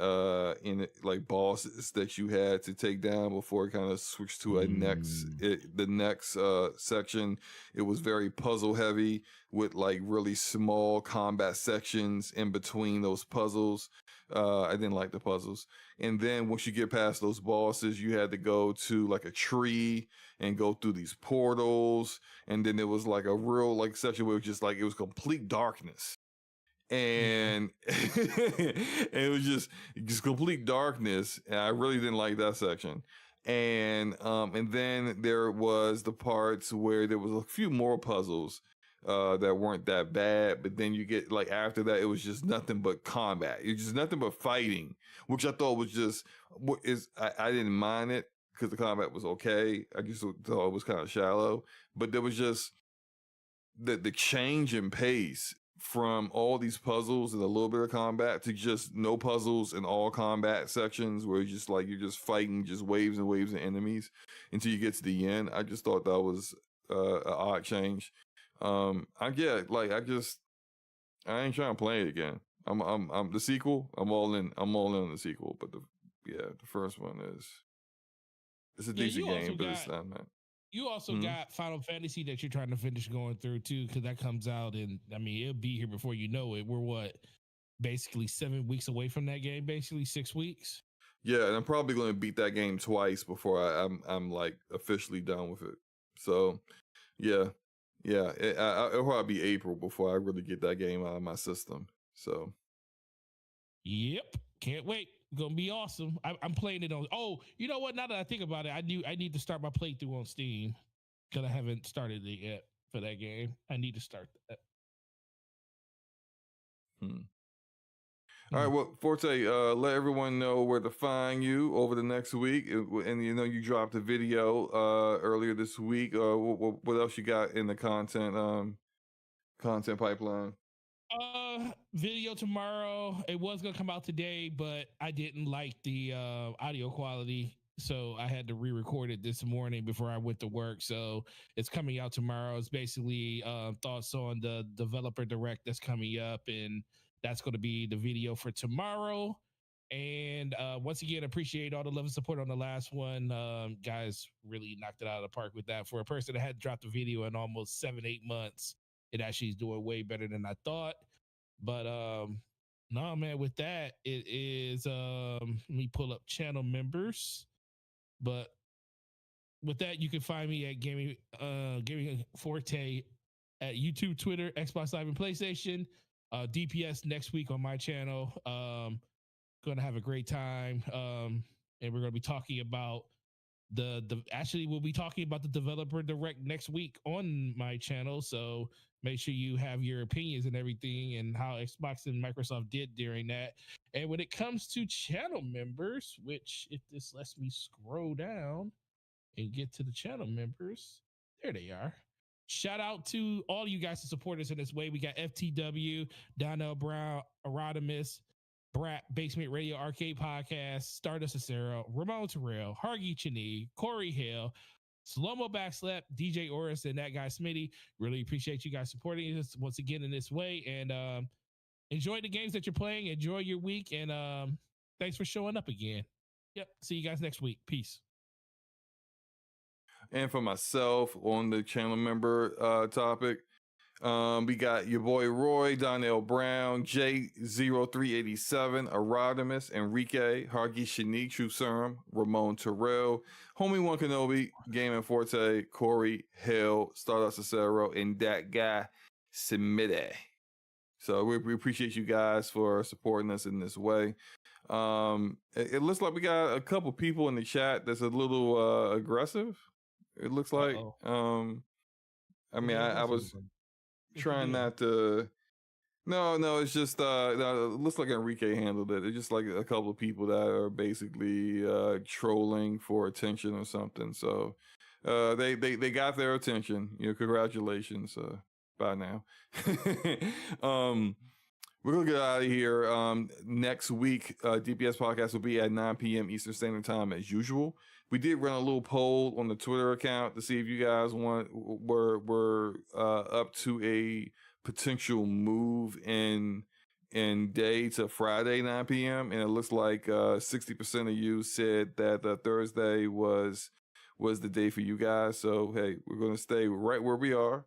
Speaker 1: like bosses that you had to take down before it kind of switched to the next section. It was very puzzle heavy with like really small combat sections in between those puzzles. I didn't like the puzzles. And then once you get past those bosses, you had to go to like a tree and go through these portals. And then there was like a real like section where it was just like it was complete darkness. And it was just complete darkness. And I really didn't like that section. And then there was the parts where there was a few more puzzles that weren't that bad, but then you get like after that, it was just nothing but combat. It's just nothing but fighting, which I thought was just I didn't mind it because the combat was okay. I just thought it was kind of shallow, but there was just the change in pace from all these puzzles and a little bit of combat to just no puzzles and all combat sections where you're just fighting just waves and waves of enemies until you get to the end. I just thought that was an odd change. I ain't trying to play it again. I'm the sequel. I'm all in on the sequel, but the first one it's a decent game, but it's not, man.
Speaker 2: You also got Final Fantasy that you're trying to finish going through too, because that comes out and I mean it'll be here before you know it. We're basically 7 weeks away from that game, basically 6 weeks.
Speaker 1: Yeah, and I'm probably going to beat that game twice before I'm like officially done with it. So it'll probably be April before I really get that game out of my system. So
Speaker 2: yep, can't wait. Gonna be awesome. I'm playing it on. Oh, you know what? Now that I think about it, I need to start my playthrough on Steam because I haven't started it yet for that game. I need to start that.
Speaker 1: All right, well, Forte, let everyone know where to find you over the next week, and you know you dropped a video earlier this week. What else you got in the content pipeline?
Speaker 2: Video tomorrow. It was gonna come out today, but I didn't like the audio quality, so I had to re-record it this morning before I went to work. So it's coming out tomorrow. It's basically thoughts on the developer direct that's coming up, and that's going to be the video for tomorrow. And once again, appreciate all the love and support on the last one. Guys really knocked it out of the park with that. For a person that had dropped a video in almost 7-8 months, it actually is doing way better than I thought. But no, man, with that, it is let me pull up channel members. But with that, you can find me at Gaming Forte at YouTube, Twitter, Xbox Live, and PlayStation. DPS next week on my channel. Gonna have a great time. And we're gonna be talking about we'll be talking about the developer direct next week on my channel. So make sure you have your opinions and everything and how Xbox and Microsoft did during that. And when it comes to channel members, which if this lets me scroll down and get to the channel members, there they are. Shout out to all you guys to support us in this way. We got FTW, Donnell Brown, Erodimus, Brat, Basement Radio Arcade Podcast, Stardust Acero, Ramon Terrell, Hargy Chini, Corey Hill, Slomo Backslap, DJ Oris, and that guy Smitty. Really appreciate you guys supporting us once again in this way. And enjoy the games that you're playing. Enjoy your week. And thanks for showing up again. Yep. See you guys next week. Peace.
Speaker 1: And for myself on the channel member topic, we got your boy Roy, Donnell Brown, J0387, Erodimus, Enrique, Hargy Shani, True Serum, Ramon Terrell, Homie One Kenobi, Gaming Forte, Corey Hill, Stardust Acero, and that guy Smitty. So we appreciate you guys for supporting us in this way. It looks like we got a couple people in the chat that's a little aggressive. It looks like. I mean, I was trying not to. No, it's just no, it looks like Enrique handled it. It's just like a couple of people that are basically trolling for attention or something. So they got their attention. You know, congratulations. Bye now. We're gonna get out of here. Next week, DPS podcast will be at 9 p.m. Eastern Standard Time as usual. We did run a little poll on the Twitter account to see if you guys were up to a potential move in in day to Friday 9 p.m. and it looks like 60% of you said that Thursday was the day for you guys. So hey, we're gonna stay right where we are.